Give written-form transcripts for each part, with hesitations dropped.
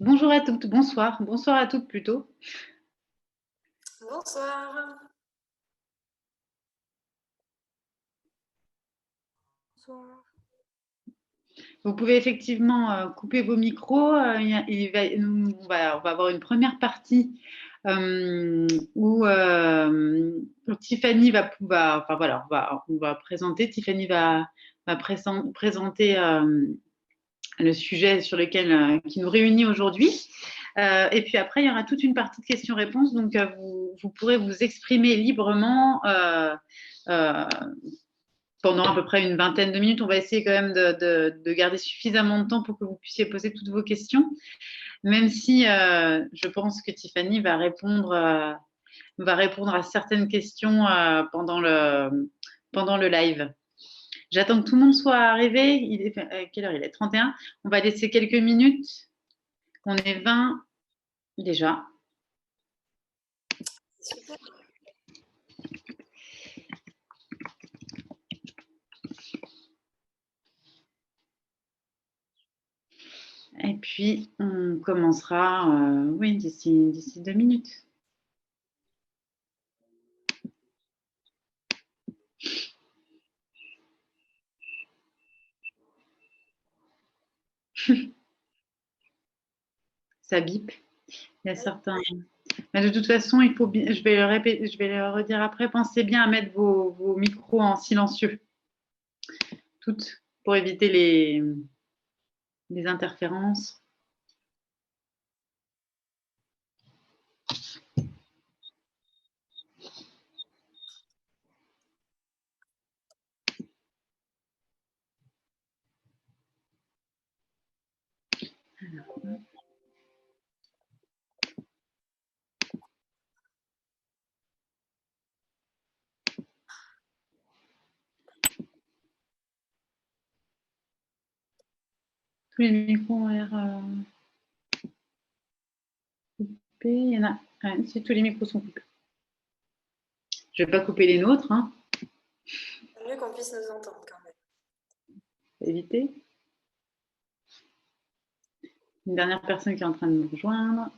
Bonjour à toutes, bonsoir à toutes plutôt. Bonsoir. Bonsoir. Vous pouvez effectivement couper vos micros. On va avoir une première partie où Tiffany va pouvoir, enfin voilà, on va présenter. Tiffany va présenter le sujet sur lequel qui nous réunit aujourd'hui. Et puis après, il y aura toute une partie de questions-réponses. Donc, vous pourrez vous exprimer librement pendant à peu près une vingtaine de minutes. On va essayer quand même de garder suffisamment de temps pour que vous puissiez poser toutes vos questions, même si je pense que Tiffany va répondre à certaines questions pendant le live. J'attends que tout le monde soit arrivé. Quelle heure il est? 31. On va laisser quelques minutes. On est 20 déjà. Super. Et puis, on commencera oui, d'ici 2 minutes. Ça bip. Il y a certains. Mais de toute façon, je vais le répéter, je vais le redire après. Pensez bien à mettre vos micros en silencieux, toutes, pour éviter les interférences. Alors, tous les micros ont l'air coupés. Il y en a. Si tous les micros sont coupés. Je ne vais pas couper les nôtres, hein. C'est mieux qu'on puisse nous entendre quand même. Éviter. Une dernière personne qui est en train de nous rejoindre.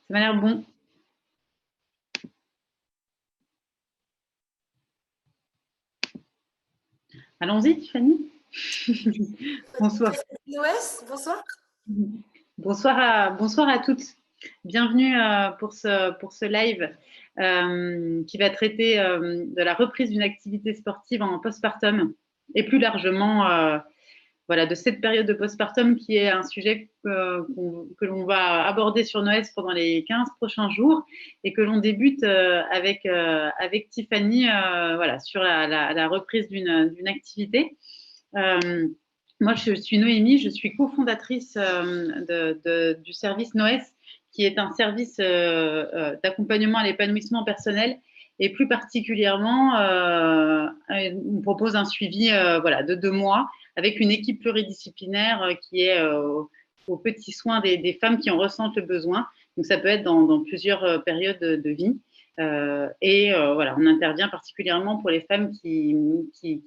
Ça m'a l'air bon. Allons-y, Tiffany. Bonsoir. Bonsoir. Bonsoir à toutes. Bienvenue pour ce live qui va traiter de la reprise d'une activité sportive en postpartum et plus largement voilà, de cette période de postpartum qui est un sujet que l'on va aborder sur Noël pendant les 15 prochains jours et que l'on débute avec Tiffany voilà, sur la reprise d'une activité. Moi, je suis Noémie, je suis cofondatrice du service NOES, qui est un service d'accompagnement à l'épanouissement personnel. Et plus particulièrement, on propose un suivi voilà, de 2 mois avec une équipe pluridisciplinaire qui est aux petits soins des femmes qui en ressentent le besoin. Donc, ça peut être dans plusieurs périodes de vie. Voilà, on intervient particulièrement pour les femmes qui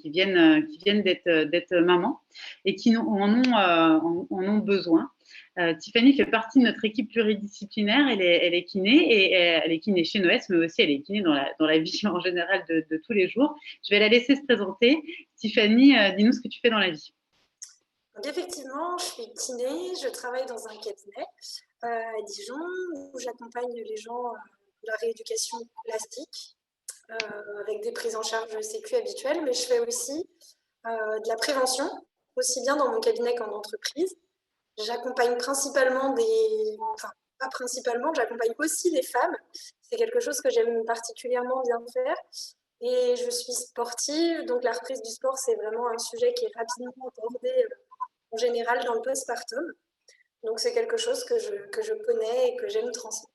viennent d'être mamans et qui en ont besoin. Tiffany fait partie de notre équipe pluridisciplinaire. Elle est kiné et elle est kiné chez Noès, mais aussi elle est kiné dans la vie en général de tous les jours. Je vais la laisser se présenter. Tiffany, dis-nous ce que tu fais dans la vie. Donc effectivement, je suis kiné, je travaille dans un cabinet à Dijon où j'accompagne les gens de la rééducation plastique avec des prises en charge sécu habituelles, mais je fais aussi de la prévention, aussi bien dans mon cabinet qu'en entreprise. J'accompagne principalement enfin, pas principalement, j'accompagne aussi des femmes. C'est quelque chose que j'aime particulièrement bien faire. Et je suis sportive, donc la reprise du sport, c'est vraiment un sujet qui est rapidement abordé en général dans le postpartum. Donc c'est quelque chose que je connais et que j'aime transmettre.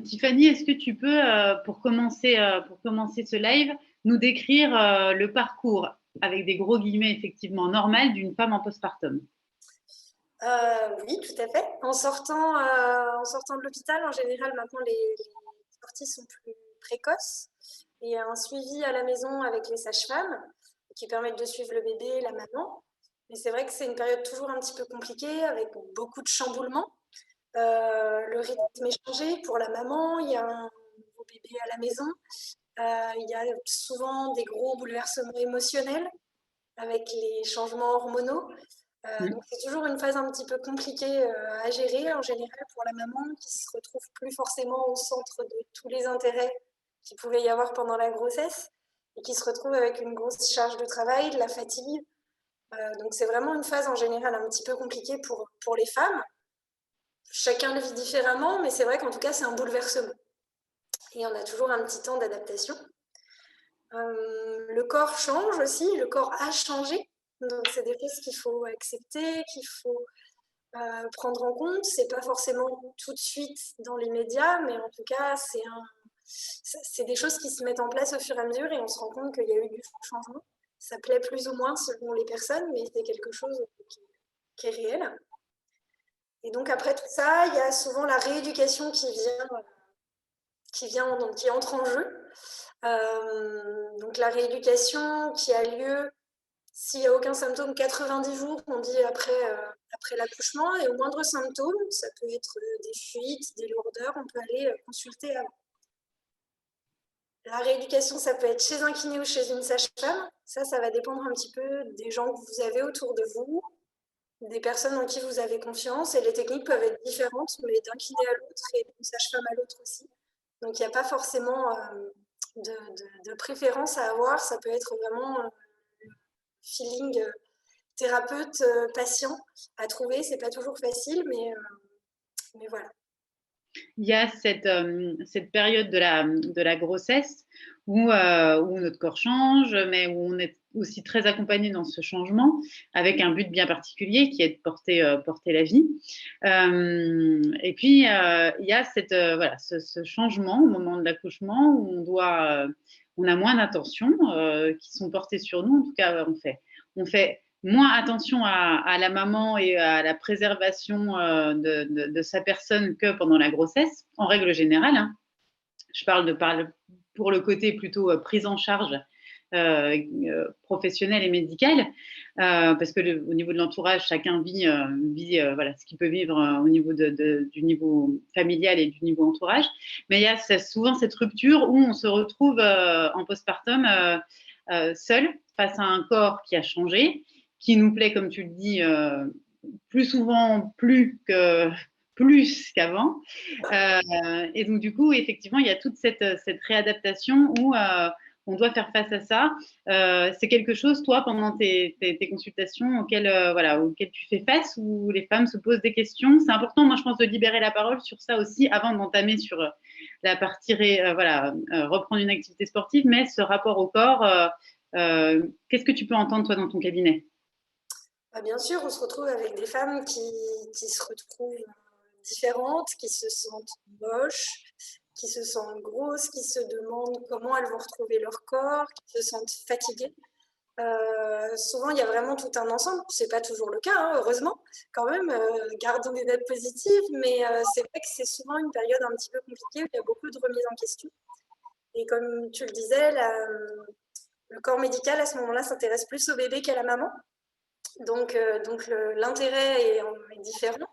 Tiffany, est-ce que tu peux, pour commencer ce live, nous décrire le parcours, avec des gros guillemets effectivement, normal d'une femme en postpartum? Oui, tout à fait. En sortant de l'hôpital, en général, maintenant, les sorties sont plus précoces. et un suivi à la maison avec les sages-femmes qui permettent de suivre le bébé et la maman. Mais c'est vrai que c'est une période toujours un petit peu compliquée avec beaucoup de chamboulements. Le rythme est changé pour la maman, il y a un nouveau bébé à la maison, il y a souvent des gros bouleversements émotionnels avec les changements hormonaux. Donc c'est toujours une phase un petit peu compliquée à gérer en général pour la maman qui se retrouve plus forcément au centre de tous les intérêts qu'il pouvait y avoir pendant la grossesse et qui se retrouve avec une grosse charge de travail, de la fatigue. Donc c'est vraiment une phase en général un petit peu compliquée pour les femmes. Chacun le vit différemment, mais c'est vrai qu'en tout cas c'est un bouleversement. Et on a toujours un petit temps d'adaptation. Le corps change aussi, le corps a changé. Donc c'est des choses qu'il faut accepter, qu'il faut prendre en compte. C'est pas forcément tout de suite dans l'immédiat, mais en tout cas c'est des choses qui se mettent en place au fur et à mesure et on se rend compte qu'il y a eu du changement. Ça plaît plus ou moins selon les personnes, mais c'est quelque chose qui est réel. Et donc après tout ça, il y a souvent la rééducation qui entre en jeu. Donc la rééducation qui a lieu s'il n'y a aucun symptôme, 90 jours, on dit après l'accouchement, et au moindre symptôme, ça peut être des fuites, des lourdeurs, on peut aller consulter avant. La rééducation, ça peut être chez un kiné ou chez une sage-femme. Ça va dépendre un petit peu des gens que vous avez autour de vous, des personnes en qui vous avez confiance, et les techniques peuvent être différentes, mais d'un kiné à l'autre et d'une sage-femme à l'autre aussi. Donc il n'y a pas forcément de préférence à avoir, ça peut être vraiment feeling thérapeute patient à trouver, c'est pas toujours facile, mais voilà. Il y a cette période de la grossesse où notre corps change, mais où on est aussi très accompagné dans ce changement, avec un but bien particulier qui est de porter la vie. Et puis, il y a voilà, ce changement au moment de l'accouchement où on a moins d'attentions qui sont portées sur nous. En tout cas, on fait moins attention à la maman et à la préservation de sa personne que pendant la grossesse, en règle générale. Hein. Je parle pour le côté plutôt prise en charge professionnelle et médicale, parce que au niveau de l'entourage, chacun vit voilà, ce qu'il peut vivre au niveau du niveau familial et du niveau entourage. Mais il y a souvent cette rupture où on se retrouve en postpartum seul face à un corps qui a changé, qui nous plaît, comme tu le dis, plus souvent plus qu'avant. Et donc, du coup, effectivement, il y a toute cette réadaptation où on doit faire face à ça. C'est quelque chose, toi, pendant tes consultations auxquelles tu fais face, où les femmes se posent des questions. C'est important, moi, je pense, de libérer la parole sur ça aussi avant d'entamer sur la partie, reprendre une activité sportive, mais ce rapport au corps, qu'est-ce que tu peux entendre, toi, dans ton cabinet? Bien sûr, on se retrouve avec des femmes qui se retrouvent différentes, qui se sentent moches, qui se sentent grosses, qui se demandent comment elles vont retrouver leur corps, qui se sentent fatiguées. Souvent, il y a vraiment tout un ensemble. C'est pas toujours le cas, hein, heureusement, quand même. Gardons des notes positives, mais c'est vrai que c'est souvent une période un petit peu compliquée où il y a beaucoup de remises en question. Et comme tu le disais, le corps médical à ce moment-là s'intéresse plus au bébé qu'à la maman. Donc l'intérêt est différent.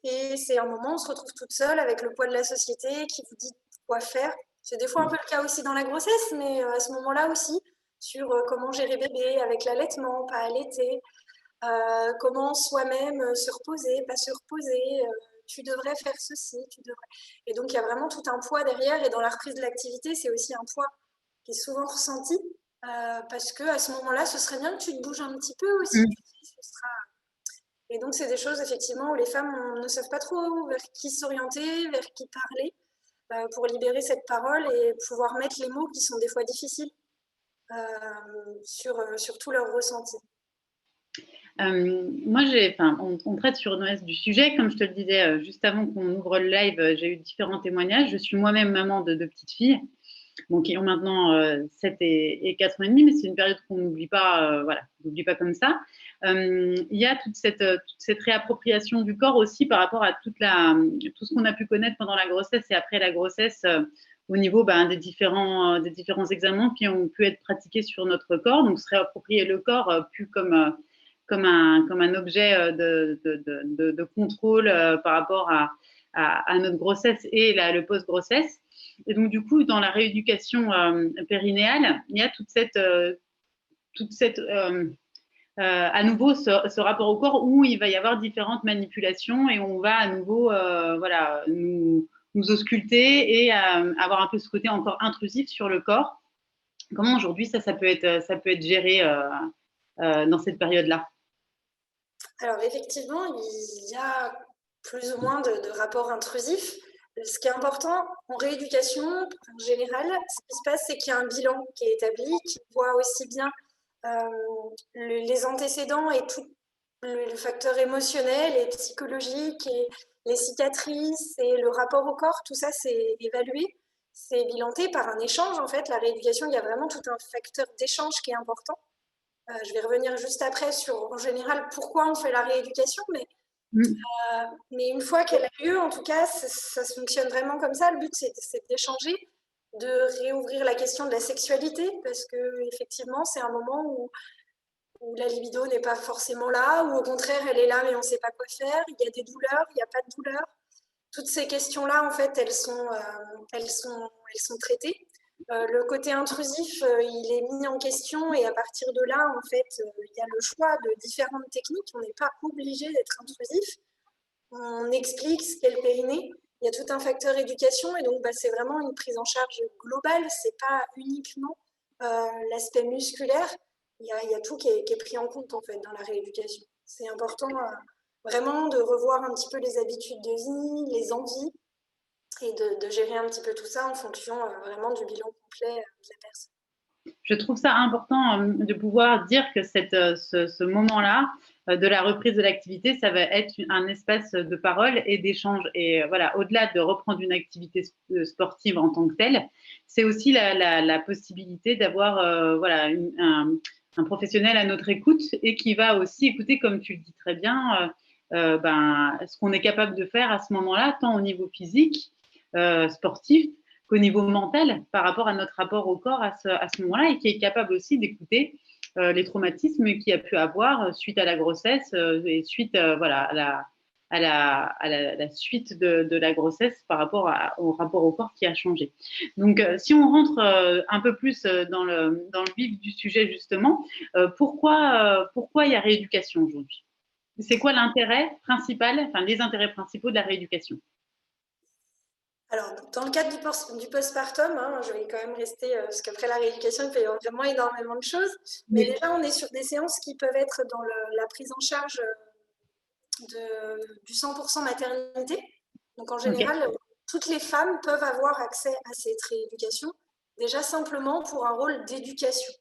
Et c'est un moment où on se retrouve toute seule avec le poids de la société qui vous dit quoi faire. C'est des fois un peu le cas aussi dans la grossesse, mais à ce moment-là aussi, sur comment gérer bébé avec l'allaitement, pas allaiter, comment soi-même se reposer, pas se reposer, tu devrais faire ceci, tu devrais. Et donc il y a vraiment tout un poids derrière, et dans la reprise de l'activité, c'est aussi un poids qui est souvent ressenti, parce qu'à ce moment-là, ce serait bien que tu te bouges un petit peu aussi. Et donc, c'est des choses, effectivement, où les femmes ne savent pas trop vers qui s'orienter, vers qui parler, pour libérer cette parole et pouvoir mettre les mots qui sont des fois difficiles sur tout leur ressenti. Moi, on traite sur OS du sujet. Comme je te le disais juste avant qu'on ouvre le live, j'ai eu différents témoignages. Je suis moi-même maman de 2 petites filles, qui ont maintenant 7 et 4 ans et demi, mais c'est une période qu'on n'oublie pas, on n'oublie pas comme ça. Il y a toute cette réappropriation du corps aussi par rapport à tout ce qu'on a pu connaître pendant la grossesse et après la grossesse, au niveau des différents examens qui ont pu être pratiqués sur notre corps. Donc, se réapproprier le corps plus comme un objet de contrôle par rapport à notre grossesse et le post-grossesse. Et donc, du coup, dans la rééducation périnéale, il y a toute cette à nouveau ce rapport au corps où il va y avoir différentes manipulations et on va à nouveau voilà, nous ausculter et avoir un peu ce côté encore intrusif sur le corps. Comment aujourd'hui ça peut être géré dans cette période-là? Alors effectivement, il y a plus ou moins de rapports intrusifs. Ce qui est important en rééducation, en général, ce qui se passe, c'est qu'il y a un bilan qui est établi, qui voit aussi bien les antécédents et tout le facteur émotionnel et psychologique et les cicatrices et le rapport au corps, tout ça c'est évalué, c'est bilanté par un échange en fait. La rééducation, il y a vraiment tout un facteur d'échange qui est important. Je vais revenir juste après sur en général pourquoi on fait la rééducation, mais une fois qu'elle a lieu, en tout cas, ça fonctionne vraiment comme ça. Le but, c'est d'échanger, de réouvrir la question de la sexualité, parce que effectivement, c'est un moment où la libido n'est pas forcément là, ou au contraire, elle est là, mais on ne sait pas quoi faire. Il y a des douleurs, il n'y a pas de douleurs. Toutes ces questions-là, en fait, elles sont traitées. Le côté intrusif, il est mis en question et à partir de là, en fait, il y a le choix de différentes techniques. On n'est pas obligé d'être intrusif. On explique ce qu'est le périnée. Il y a tout un facteur éducation et donc c'est vraiment une prise en charge globale. C'est pas uniquement l'aspect musculaire. Il y a tout qui est pris en compte en fait dans la rééducation. C'est important vraiment de revoir un petit peu les habitudes de vie, les envies et de gérer un petit peu tout ça en fonction vraiment du bilan complet de la personne. Je trouve ça important de pouvoir dire que ce moment-là de la reprise de l'activité, ça va être un espace de parole et d'échange. Et voilà, au-delà de reprendre une activité sportive en tant que telle, c'est aussi la possibilité d'avoir voilà, un professionnel à notre écoute et qui va aussi écouter, comme tu le dis très bien, ce qu'on est capable de faire à ce moment-là, tant au niveau physique, sportif, qu'au niveau mental par rapport à notre rapport au corps à ce moment-là et qui est capable aussi d'écouter les traumatismes qu'il y a pu avoir suite à la grossesse et suite voilà, la suite de la grossesse par rapport au rapport au corps qui a changé. Donc, si on rentre un peu plus dans le vif du sujet, justement, pourquoi il y a rééducation aujourd'hui? C'est quoi l'intérêt principal, enfin les intérêts principaux de la rééducation? Alors, dans le cadre du postpartum, hein, je vais quand même rester, parce qu'après la rééducation, il peut y avoir vraiment énormément de choses. Mais déjà, on est sur des séances qui peuvent être dans la prise en charge du 100% maternité. Donc, en général, toutes les femmes peuvent avoir accès à cette rééducation, déjà simplement pour un rôle d'éducation.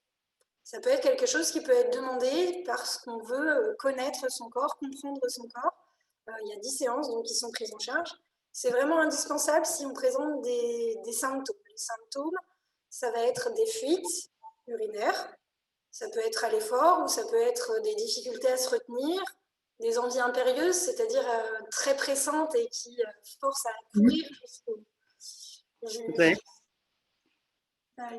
Ça peut être quelque chose qui peut être demandé parce qu'on veut connaître son corps, comprendre son corps. Il y a 10 séances donc, qui sont prises en charge. C'est vraiment indispensable si on présente des symptômes. Les symptômes, ça va être des fuites urinaires, ça peut être à l'effort ou ça peut être des difficultés à se retenir, des envies impérieuses, c'est-à-dire très pressantes et qui forcent à courir jusqu'au... Ouais.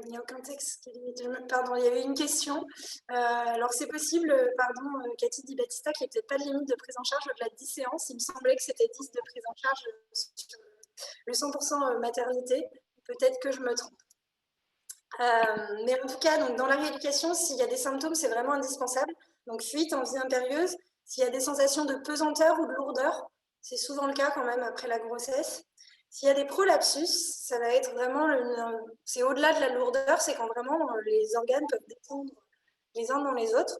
Il n'y a aucun texte qui est limité. Pardon, il y avait une question. Alors, c'est possible, pardon, Cathy Di Battista, qu'il n'y ait peut-être pas de limite de prise en charge au-delà de 10 séances. Il me semblait que c'était 10 de prise en charge sur le 100% maternité. Peut-être que je me trompe. Mais en tout cas, donc, dans la rééducation, s'il y a des symptômes, c'est vraiment indispensable. Donc, fuite, envie impérieuse. S'il y a des sensations de pesanteur ou de lourdeur, c'est souvent le cas quand même après la grossesse. S'il y a des prolapsus, ça va être vraiment, c'est au-delà de la lourdeur, c'est quand vraiment les organes peuvent descendre les uns dans les autres.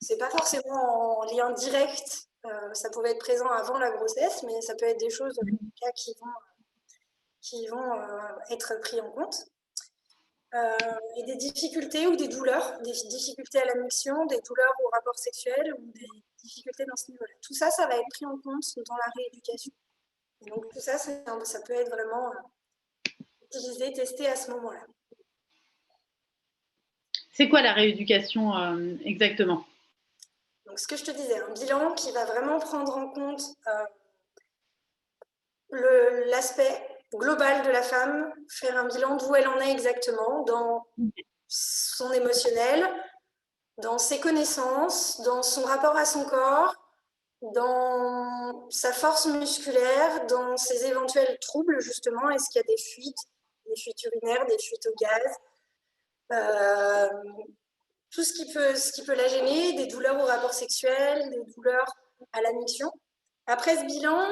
C'est pas forcément en lien direct, ça pouvait être présent avant la grossesse, mais ça peut être des choses qui vont être pris en compte. Et des difficultés ou des douleurs, des difficultés à la miction, des douleurs au rapport sexuel ou des difficultés dans ce niveau-là. Tout ça, ça va être pris en compte dans la rééducation. Et donc tout ça, ça peut être vraiment utilisé, testé à ce moment-là. C'est quoi la rééducation exactement? Donc ce que je te disais, un bilan qui va vraiment prendre en compte l'aspect global de la femme, faire un bilan d'où elle en est exactement dans son émotionnel, dans ses connaissances, dans son rapport à son corps, dans sa force musculaire, dans ses éventuels troubles, justement. Est-ce qu'il y a des fuites urinaires, des fuites au gaz, tout ce qui peut la gêner, des douleurs au rapport sexuel, des douleurs à la miction. Après ce bilan,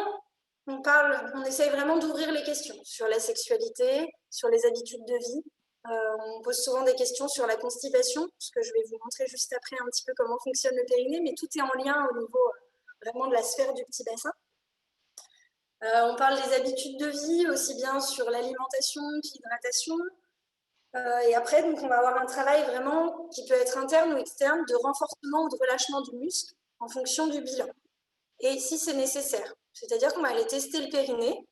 on essaye vraiment d'ouvrir les questions sur la sexualité, sur les habitudes de vie. On pose souvent des questions sur la constipation, ce que je vais vous montrer juste après un petit peu comment fonctionne le périnée, mais tout est en lien au niveau vraiment de la sphère du petit bassin. On parle des habitudes de vie, aussi bien sur l'alimentation qu'hydratation. Et après, donc, on va avoir un travail vraiment qui peut être interne ou externe de renforcement ou de relâchement du muscle en fonction du bilan. Et si c'est nécessaire, c'est-à-dire qu'on va aller tester le périnée,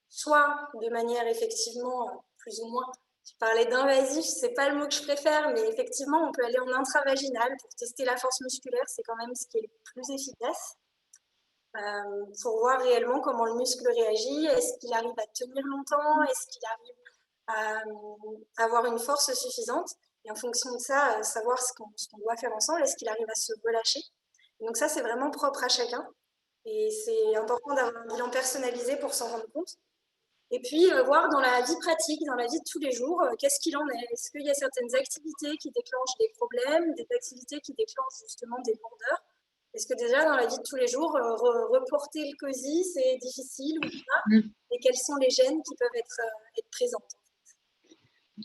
soit de manière effectivement plus ou moins, je parlais d'invasif, c'est pas le mot que je préfère, mais effectivement, on peut aller en intravaginal pour tester la force musculaire, c'est quand même ce qui est le plus efficace, pour voir réellement comment le muscle réagit, est-ce qu'il arrive à tenir longtemps, est-ce qu'il arrive à avoir une force suffisante, et en fonction de ça, savoir ce qu'on doit faire ensemble, est-ce qu'il arrive à se relâcher. Donc ça, c'est vraiment propre à chacun. Et c'est important d'avoir un bilan personnalisé pour s'en rendre compte. Et puis, voir dans la vie pratique, dans la vie de tous les jours, qu'est-ce qu'il en est. Est-ce qu'il y a certaines activités qui déclenchent des problèmes, des activités qui déclenchent justement des lourdeurs? Est-ce que déjà, dans la vie de tous les jours, reporter le COSI, c'est difficile ou pas? Et quelles sont les gènes qui peuvent être présentes?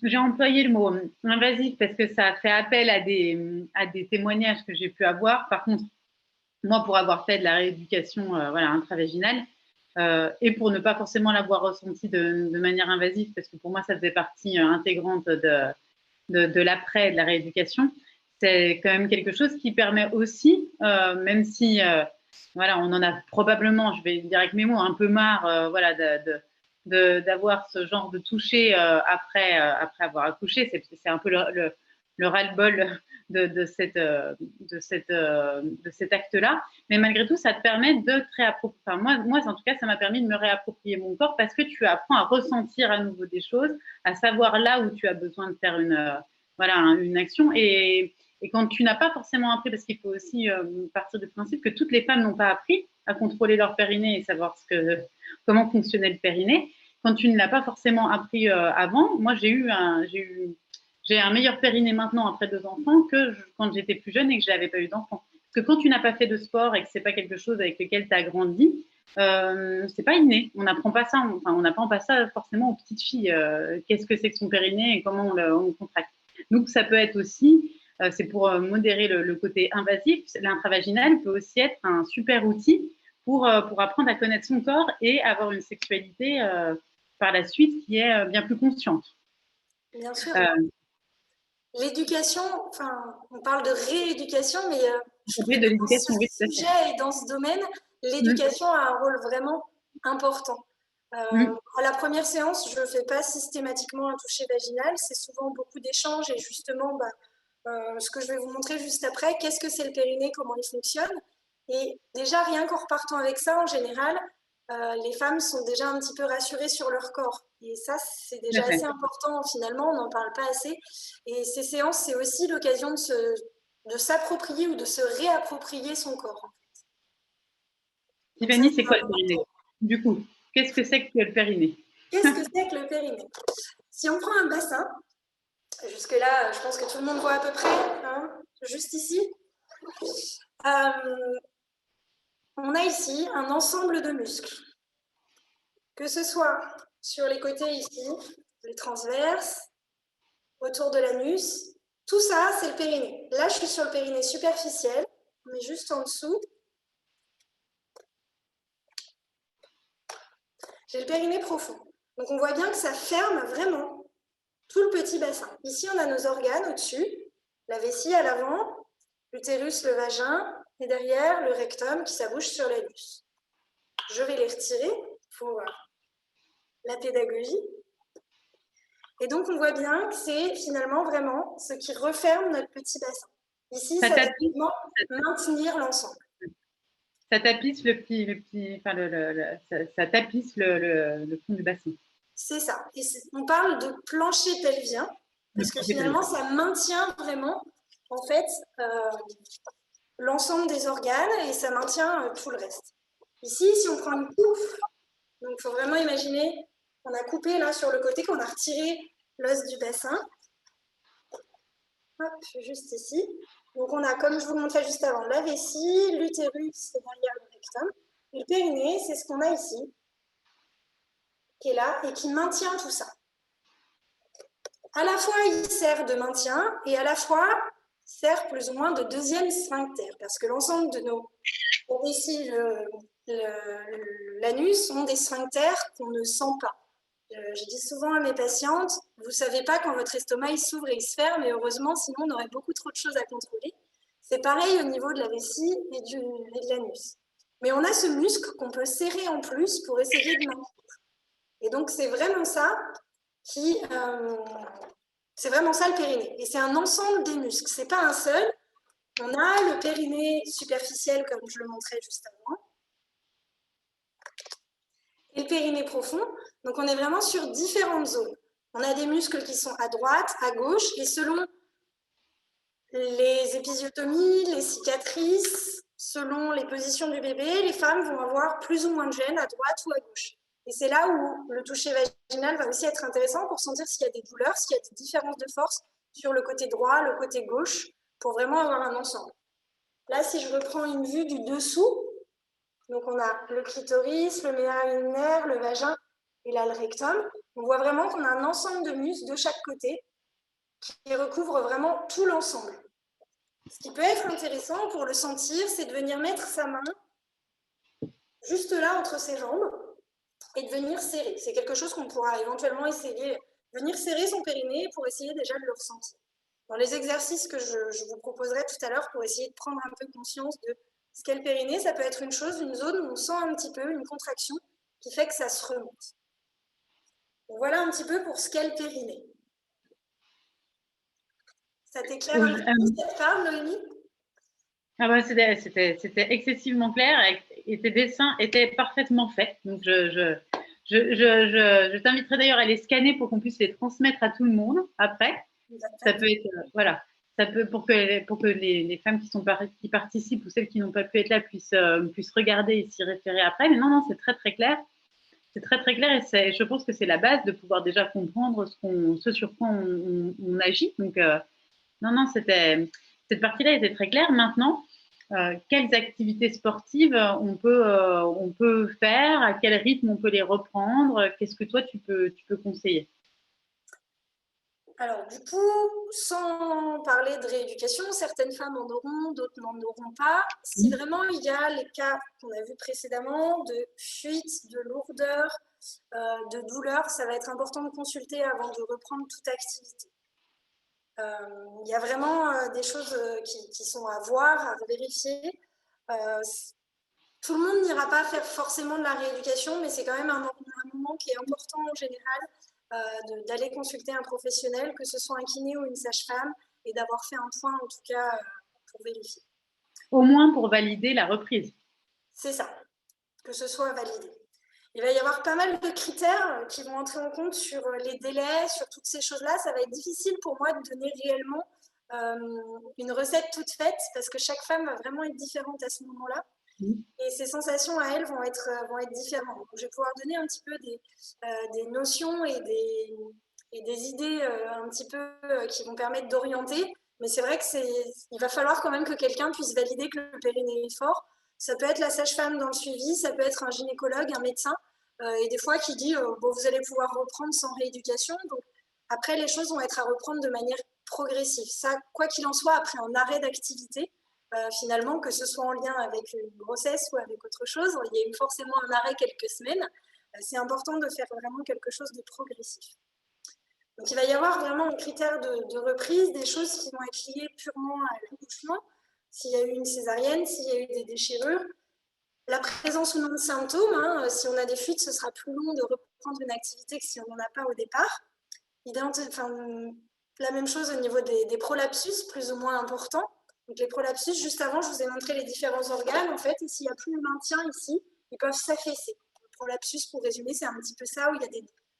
J'ai employé le mot invasif parce que ça fait appel à des témoignages que j'ai pu avoir. Par contre, moi, pour avoir fait de la rééducation intravaginale, et pour ne pas forcément l'avoir ressenti de manière invasive, parce que pour moi, ça faisait partie intégrante de l'après, de la rééducation, c'est quand même quelque chose qui permet aussi, même si on en a probablement, je vais dire avec mes mots, un peu marre d'avoir ce genre de toucher après avoir accouché. C'est un peu le ras-le-bol de cet acte-là. Mais malgré tout, ça te permet de te réapproprier. Enfin, moi, en tout cas, ça m'a permis de me réapproprier mon corps parce que tu apprends à ressentir à nouveau des choses, à savoir là où tu as besoin de faire une action. Et quand tu n'as pas forcément appris, parce qu'il faut aussi partir du principe que toutes les femmes n'ont pas appris à contrôler leur périnée et savoir comment fonctionnait le périnée, quand tu ne l'as pas forcément appris avant, moi j'ai un meilleur périnée maintenant après 2 enfants que quand j'étais plus jeune et que je n'avais pas eu d'enfants. Parce que quand tu n'as pas fait de sport et que c'est pas quelque chose avec lequel tu as grandi, c'est pas inné. On n'apprend pas ça. Enfin, on n'apprend pas ça forcément aux petites filles. Qu'est-ce que c'est que son périnée et comment on le contracte. Donc ça peut être aussi, c'est pour modérer le côté invasif. L'intravaginal peut aussi être un super outil pour apprendre à connaître son corps et avoir une sexualité par la suite qui est bien plus consciente. Bien sûr. L'éducation, enfin, on parle de rééducation, mais je trouve que dans ce sujet et dans ce domaine, l'éducation a un rôle vraiment important. À la première séance, je ne fais pas systématiquement un toucher vaginal, c'est souvent beaucoup d'échanges et justement, ce que je vais vous montrer juste après, qu'est-ce que c'est le périnée, comment il fonctionne. Et déjà, rien qu'en repartant avec ça, en général, les femmes sont déjà un petit peu rassurées sur leur corps. Et ça, c'est déjà assez important, finalement, on n'en parle pas assez. Et ces séances, c'est aussi l'occasion de s'approprier ou de se réapproprier son corps. En fait. Tiffany, c'est quoi le périnée? Du coup, qu'est-ce que c'est que le périnée? Qu'est-ce que c'est que le périnée? Si on prend un bassin, jusque-là, je pense que tout le monde voit à peu près, hein, juste ici. On a ici un ensemble de muscles. Que ce soit sur les côtés ici, les transverses, autour de l'anus, tout ça, c'est le périnée. Là, je suis sur le périnée superficiel, mais juste en dessous, j'ai le périnée profond. Donc, on voit bien que ça ferme vraiment tout le petit bassin. Ici, on a nos organes au-dessus, la vessie à l'avant, l'utérus, le vagin, et derrière, le rectum qui s'abouche sur l'anus. Je vais les retirer pour la pédagogie. Et donc, on voit bien que c'est finalement vraiment ce qui referme notre petit bassin. Ici, ça va vraiment maintenir l'ensemble. Ça tapisse ça tapisse le fond du bassin. C'est ça. Et on parle de plancher pelvien, parce que finalement, ça maintient vraiment, en fait, l'ensemble des organes et ça maintient tout le reste. Ici, si on prend une coupe, donc il faut vraiment imaginer qu'on a coupé là sur le côté, qu'on a retiré l'os du bassin. Hop, juste ici. Donc on a, comme je vous le montrais juste avant, la vessie, l'utérus derrière le rectum. Et le périnée, c'est ce qu'on a ici, qui est là et qui maintient tout ça. À la fois, il sert de maintien et à la fois, sert plus ou moins de deuxième sphincter, parce que l'ensemble de nos vessies, l'anus, ont des sphincters qu'on ne sent pas. Je dis souvent à mes patientes, vous ne savez pas quand votre estomac il s'ouvre et il se ferme, et heureusement, sinon on aurait beaucoup trop de choses à contrôler. C'est pareil au niveau de la vessie et de l'anus. Mais on a ce muscle qu'on peut serrer en plus pour essayer de maintenir. Et donc, c'est vraiment ça c'est vraiment ça le périnée. Et c'est un ensemble des muscles. C'est pas un seul. On a le périnée superficiel, comme je le montrais juste avant, et le périnée profond. Donc, on est vraiment sur différentes zones. On a des muscles qui sont à droite, à gauche, et selon les épisiotomies, les cicatrices, selon les positions du bébé, les femmes vont avoir plus ou moins de gènes à droite ou à gauche. Et c'est là où le toucher vaginal va aussi être intéressant pour sentir s'il y a des douleurs, s'il y a des différences de force sur le côté droit, le côté gauche, pour vraiment avoir un ensemble. Là, si je reprends une vue du dessous, donc on a le clitoris, le méa urinaire, le vagin et là le rectum, on voit vraiment qu'on a un ensemble de muscles de chaque côté qui recouvre vraiment tout l'ensemble. Ce qui peut être intéressant pour le sentir, c'est de venir mettre sa main juste là entre ses jambes et de venir serrer. C'est quelque chose qu'on pourra éventuellement essayer, venir serrer son périnée pour essayer déjà de le ressentir. Dans les exercices que je vous proposerai tout à l'heure pour essayer de prendre un peu conscience de ce qu'est le périnée, ça peut être une chose, une zone où on sent un petit peu une contraction qui fait que ça se remonte. Donc voilà un petit peu pour ce qu'est le périnée. Ça t'éclaire un petit peu cette part, Noémie? Ah bah, c'était excessivement clair et tes dessins étaient parfaitement faits. Donc, je t'inviterai d'ailleurs à les scanner pour qu'on puisse les transmettre à tout le monde après. Ça peut être, voilà, ça peut, pour que les femmes qui participent ou celles qui n'ont pas pu être là puissent regarder et s'y référer après. Mais non, c'est très, très clair. C'est très, très clair et je pense que c'est la base de pouvoir déjà comprendre ce sur quoi on agit. Donc, non, cette partie-là était très claire. Maintenant, quelles activités sportives on peut faire, à quel rythme on peut les reprendre, qu'est-ce que toi tu peux conseiller? Alors du coup, sans parler de rééducation, certaines femmes en auront, d'autres n'en auront pas. Si vraiment il y a les cas qu'on a vus précédemment de fuite, de lourdeur, de douleur, ça va être important de consulter avant de reprendre toute activité. Il y a vraiment des choses qui sont à voir, à vérifier. Tout le monde n'ira pas faire forcément de la rééducation, mais c'est quand même un moment qui est important en général d'aller consulter un professionnel, que ce soit un kiné ou une sage-femme, et d'avoir fait un point en tout cas pour vérifier. Au moins pour valider la reprise. C'est ça, que ce soit validé. Il va y avoir pas mal de critères qui vont entrer en compte sur les délais, sur toutes ces choses-là. Ça va être difficile pour moi de donner réellement une recette toute faite parce que chaque femme va vraiment être différente à ce moment-là. Et ses sensations à elle vont être différentes. Donc, je vais pouvoir donner un petit peu des notions et des idées un petit peu qui vont permettre d'orienter. Mais c'est vrai qu'il va falloir quand même que quelqu'un puisse valider que le périnée est fort. Ça peut être la sage-femme dans le suivi, ça peut être un gynécologue, un médecin, et des fois qui dit bon, vous allez pouvoir reprendre sans rééducation. Donc, après, les choses vont être à reprendre de manière progressive. Ça, quoi qu'il en soit, après un arrêt d'activité, finalement, que ce soit en lien avec une grossesse ou avec autre chose, il y a eu forcément un arrêt quelques semaines. C'est important de faire vraiment quelque chose de progressif. Donc, il va y avoir vraiment un critère de reprise, des choses qui vont être liées purement à l'accouchement, s'il y a eu une césarienne, s'il y a eu des déchirures, la présence ou non de symptômes. Hein, si on a des fuites, ce sera plus long de reprendre une activité que si on n'en a pas au départ. La même chose au niveau des prolapsus, plus ou moins importants. Donc les prolapsus, juste avant, je vous ai montré les différents organes, en fait, et s'il n'y a plus le maintien ici, ils peuvent s'affaisser. Le prolapsus, pour résumer, c'est un petit peu ça, où il y a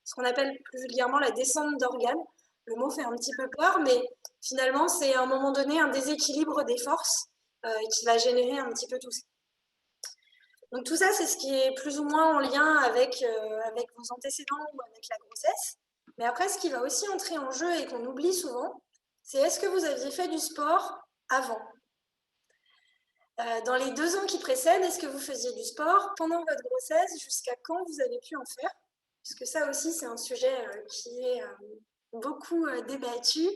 ce qu'on appelle plus vulgairement la descente d'organes. Le mot fait un petit peu peur, mais finalement, c'est à un moment donné un déséquilibre des forces qui va générer un petit peu tout ça. Donc tout ça, c'est ce qui est plus ou moins en lien avec vos antécédents ou avec la grossesse. Mais après, ce qui va aussi entrer en jeu et qu'on oublie souvent, c'est est-ce que vous aviez fait du sport avant? Dans les 2 ans qui précèdent, est-ce que vous faisiez du sport pendant votre grossesse? Jusqu'à quand vous avez pu en faire? Parce que ça aussi, c'est un sujet qui est beaucoup débattu.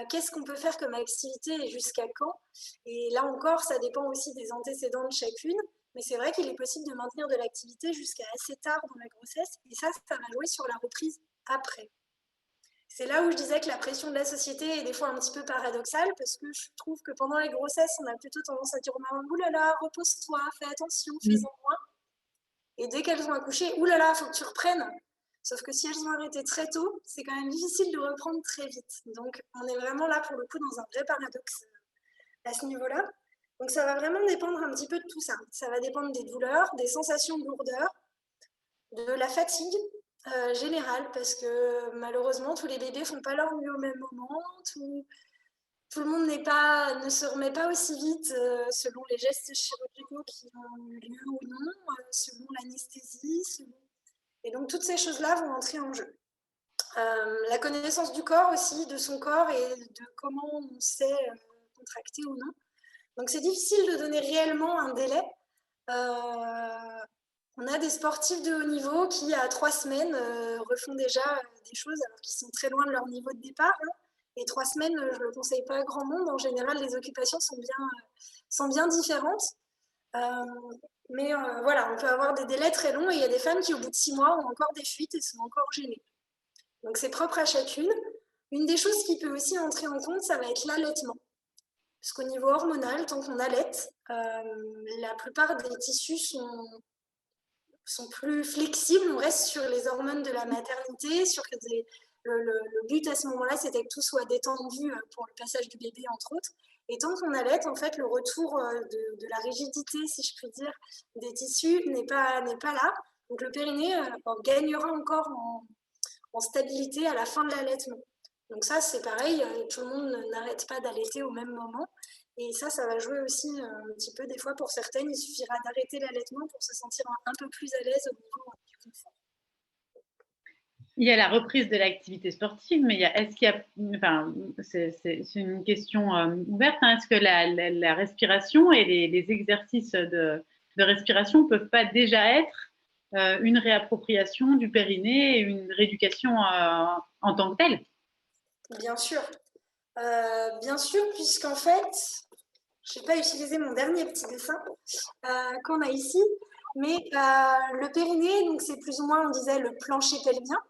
Qu'est-ce qu'on peut faire comme activité et jusqu'à quand? Et là encore, ça dépend aussi des antécédents de chacune. Mais c'est vrai qu'il est possible de maintenir de l'activité jusqu'à assez tard dans la grossesse. Et ça va jouer sur la reprise après. C'est là où je disais que la pression de la société est des fois un petit peu paradoxale, parce que je trouve que pendant les grossesses, on a plutôt tendance à dire aux mamans, oulala, repose-toi, fais attention, fais-en moins. Et dès qu'elles ont accouché, oulala, il faut que tu reprennes. Sauf que si elles ont arrêté très tôt, c'est quand même difficile de reprendre très vite. Donc on est vraiment là pour le coup dans un vrai paradoxe à ce niveau-là. Donc ça va vraiment dépendre un petit peu de tout ça. Ça va dépendre des douleurs, des sensations de lourdeur, de la fatigue générale, parce que malheureusement, tous les bébés ne font pas leur mieux au même moment. Tout le monde ne se remet pas aussi vite selon les gestes chirurgicaux qui ont eu lieu ou non, selon l'anesthésie. Et donc toutes ces choses-là vont entrer en jeu. La connaissance du corps aussi, de son corps et de comment on sait contracter ou non. Donc c'est difficile de donner réellement un délai. On a des sportifs de haut niveau qui, à 3 semaines, refont déjà des choses alors qu'ils sont très loin de leur niveau de départ. Hein. Et 3 semaines, je ne le conseille pas à grand monde. En général, les occupations sont bien différentes. Mais voilà, on peut avoir des délais très longs et il y a des femmes qui, au bout de 6 mois, ont encore des fuites et sont encore gênées. Donc c'est propre à chacune. Une des choses qui peut aussi entrer en compte, ça va être l'allaitement. Parce qu'au niveau hormonal, tant qu'on allaite, la plupart des tissus sont plus flexibles. On reste sur les hormones de la maternité, le but à ce moment-là, c'était que tout soit détendu pour le passage du bébé, entre autres. Et tant qu'on allaite, en fait, le retour de la rigidité, si je puis dire, des tissus n'est pas là. Donc le périnée gagnera encore en stabilité à la fin de l'allaitement. Donc ça, c'est pareil, tout le monde n'arrête pas d'allaiter au même moment. Et ça va jouer aussi un petit peu. Des fois, pour certaines, il suffira d'arrêter l'allaitement pour se sentir un peu plus à l'aise au niveau du confort. Il y a la reprise de l'activité sportive, mais est-ce qu'il y a, enfin, c'est une question ouverte, hein, est-ce que la respiration et les exercices de respiration ne peuvent pas déjà être une réappropriation du périnée et une rééducation en tant que telle? Bien sûr, puisqu'en fait, je n'ai pas utilisé mon dernier petit dessin qu'on a ici, mais le périnée, donc c'est plus ou moins, on disait, le plancher pelvien.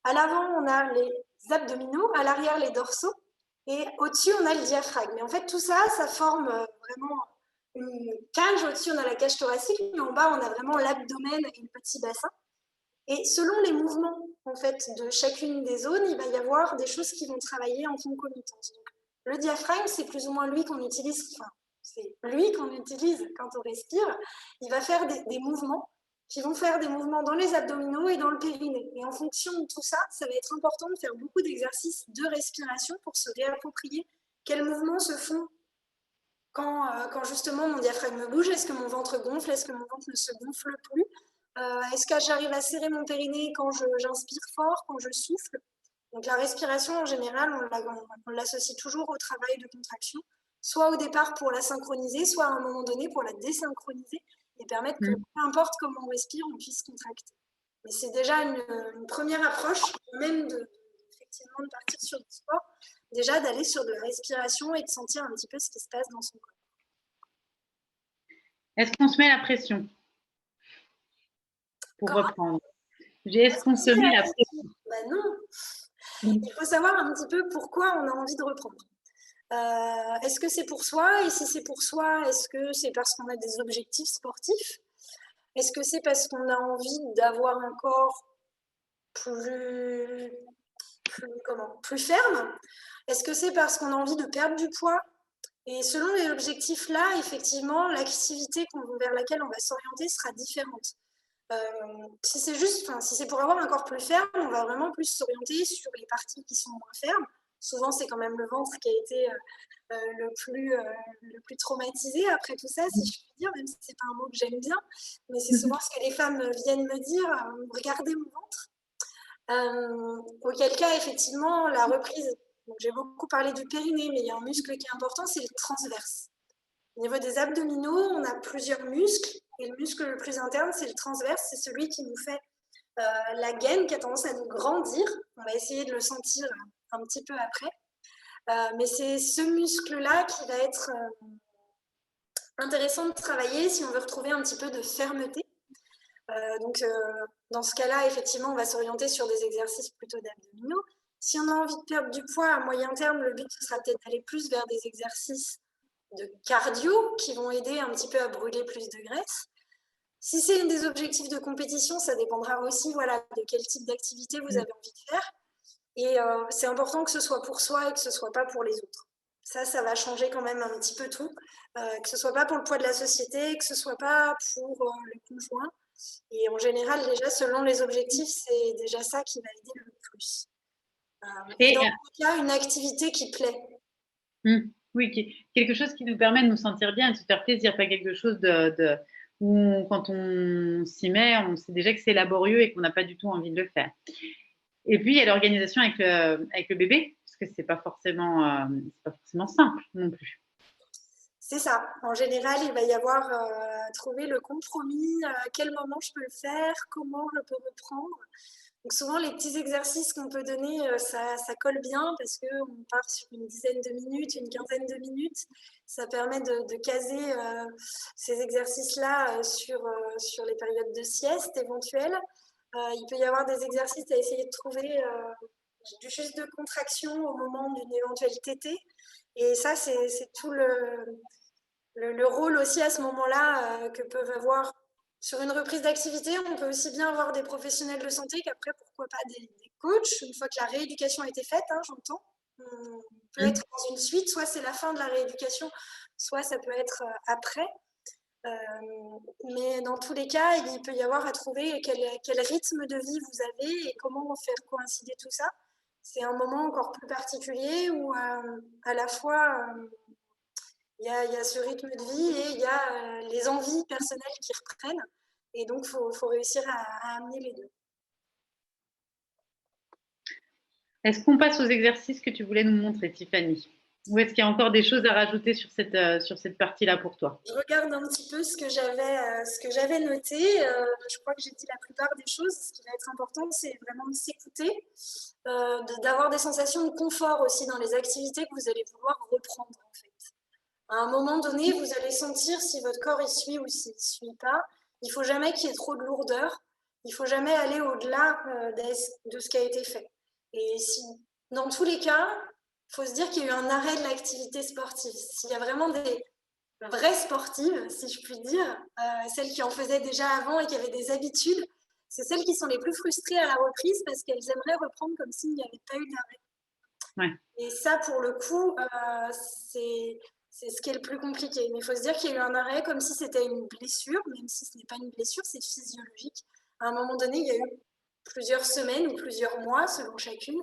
À l'avant, on a les abdominaux, à l'arrière, les dorsaux, et au-dessus, on a le diaphragme. Et en fait, tout ça, ça forme vraiment une cage. Au-dessus, on a la cage thoracique, mais en bas, on a vraiment l'abdomen et le petit bassin. Et selon les mouvements en fait, de chacune des zones, il va y avoir des choses qui vont travailler en concomitance. Donc, le diaphragme, c'est plus ou moins lui qu'on utilise, c'est lui qu'on utilise quand on respire. Il va faire des mouvements qui vont faire des mouvements dans les abdominaux et dans le périnée. Et en fonction de tout ça, ça va être important de faire beaucoup d'exercices de respiration pour se réapproprier quels mouvements se font quand justement mon diaphragme bouge. Est-ce que mon ventre gonfle? Est-ce que mon ventre ne se gonfle plus? Est-ce que j'arrive à serrer mon périnée quand j'inspire fort, quand je souffle? Donc la respiration, en général, on l'associe toujours au travail de contraction, soit au départ pour la synchroniser, soit à un moment donné pour la désynchroniser et permettre que, peu importe comment on respire, on puisse contracter. Mais c'est déjà une première approche, même effectivement de partir sur du sport, déjà d'aller sur de la respiration et de sentir un petit peu ce qui se passe dans son corps. Est-ce qu'on se met la pression pour reprendre? Est-ce qu'on se met la pression? Ben non. Il faut savoir un petit peu pourquoi on a envie de reprendre. Est-ce que c'est pour soi? Et si c'est pour soi, est-ce que c'est parce qu'on a des objectifs sportifs? Est-ce que c'est parce qu'on a envie d'avoir un corps plus ferme? Est-ce que c'est parce qu'on a envie de perdre du poids? Et selon les objectifs là, effectivement, l'activité vers laquelle on va s'orienter sera différente. Si c'est juste, si c'est pour avoir un corps plus ferme, on va vraiment plus s'orienter sur les parties qui sont moins fermes. Souvent, c'est quand même le ventre qui a été le plus traumatisé après tout ça, si je puis dire, même si c'est pas un mot que j'aime bien. Mais c'est souvent ce que les femmes viennent me dire, regardez mon ventre. Auquel cas, effectivement, la reprise, donc j'ai beaucoup parlé du périnée, mais il y a un muscle qui est important, c'est le transverse. Au niveau des abdominaux, on a plusieurs muscles, et le muscle le plus interne, c'est le transverse, c'est celui qui nous fait la gaine, qui a tendance à nous grandir. On va essayer de le sentir un petit peu après. Mais c'est ce muscle-là qui va être intéressant de travailler si on veut retrouver un petit peu de fermeté. Donc, dans ce cas-là, effectivement, on va s'orienter sur des exercices plutôt d'abdominaux. Si on a envie de perdre du poids à moyen terme, le but, ce sera peut-être d'aller plus vers des exercices de cardio qui vont aider un petit peu à brûler plus de graisse. Si c'est des objectifs de compétition, ça dépendra aussi de quel type d'activité vous avez envie de faire. Et c'est important que ce soit pour soi et que ce ne soit pas pour les autres. Ça va changer quand même un petit peu tout. Que ce ne soit pas pour le poids de la société, que ce ne soit pas pour le conjoint. Et en général, déjà, selon les objectifs, c'est déjà ça qui va aider le plus. Et dans tous les cas, une activité qui plaît. Oui, quelque chose qui nous permet de nous sentir bien et de se faire plaisir, pas quelque chose où quand on s'y met, on sait déjà que c'est laborieux et qu'on n'a pas du tout envie de le faire. Et puis, il y a l'organisation avec le bébé, parce que c'est pas forcément simple non plus. C'est ça. En général, il va y avoir trouver le compromis, à quel moment je peux le faire, comment je peux reprendre. Donc souvent, les petits exercices qu'on peut donner, ça colle bien parce qu'on part sur une dizaine de minutes, une quinzaine de minutes. Ça permet de caser ces exercices-là sur les périodes de sieste éventuelles. Il peut y avoir des exercices à essayer de trouver du juste de contraction au moment d'une éventuelle tétée. Et ça, c'est tout le rôle aussi à ce moment-là que peuvent avoir sur une reprise d'activité. On peut aussi bien avoir des professionnels de santé qu'après, pourquoi pas des coachs, une fois que la rééducation a été faite, j'entends. On peut être dans une suite, soit c'est la fin de la rééducation, soit ça peut être après. Mais dans tous les cas, il peut y avoir à trouver quel rythme de vie vous avez et comment faire coïncider tout ça. C'est un moment encore plus particulier où à la fois il y a ce rythme de vie et il y a les envies personnelles qui reprennent. Et donc, il faut réussir à amener les deux. Est-ce qu'on passe aux exercices que tu voulais nous montrer, Tiffany? Ou est-ce qu'il y a encore des choses à rajouter sur cette partie-là pour toi? Je regarde un petit peu ce que j'avais noté. Je crois que j'ai dit la plupart des choses. Ce qui va être important, c'est vraiment de s'écouter, d'avoir des sensations de confort aussi dans les activités que vous allez vouloir reprendre, en fait. À un moment donné, vous allez sentir si votre corps y suit ou s'il ne suit pas. Il ne faut jamais qu'il y ait trop de lourdeur. Il ne faut jamais aller au-delà de ce qui a été fait. Et dans tous les cas, il faut se dire qu'il y a eu un arrêt de l'activité sportive. S'il y a vraiment des vraies sportives, si je puis dire, celles qui en faisaient déjà avant et qui avaient des habitudes, c'est celles qui sont les plus frustrées à la reprise parce qu'elles aimeraient reprendre comme s'il n'y avait pas eu d'arrêt. Ouais. Et ça, pour le coup, c'est ce qui est le plus compliqué. Mais il faut se dire qu'il y a eu un arrêt comme si c'était une blessure, même si ce n'est pas une blessure, c'est physiologique. À un moment donné, il y a eu plusieurs semaines ou plusieurs mois, selon chacune,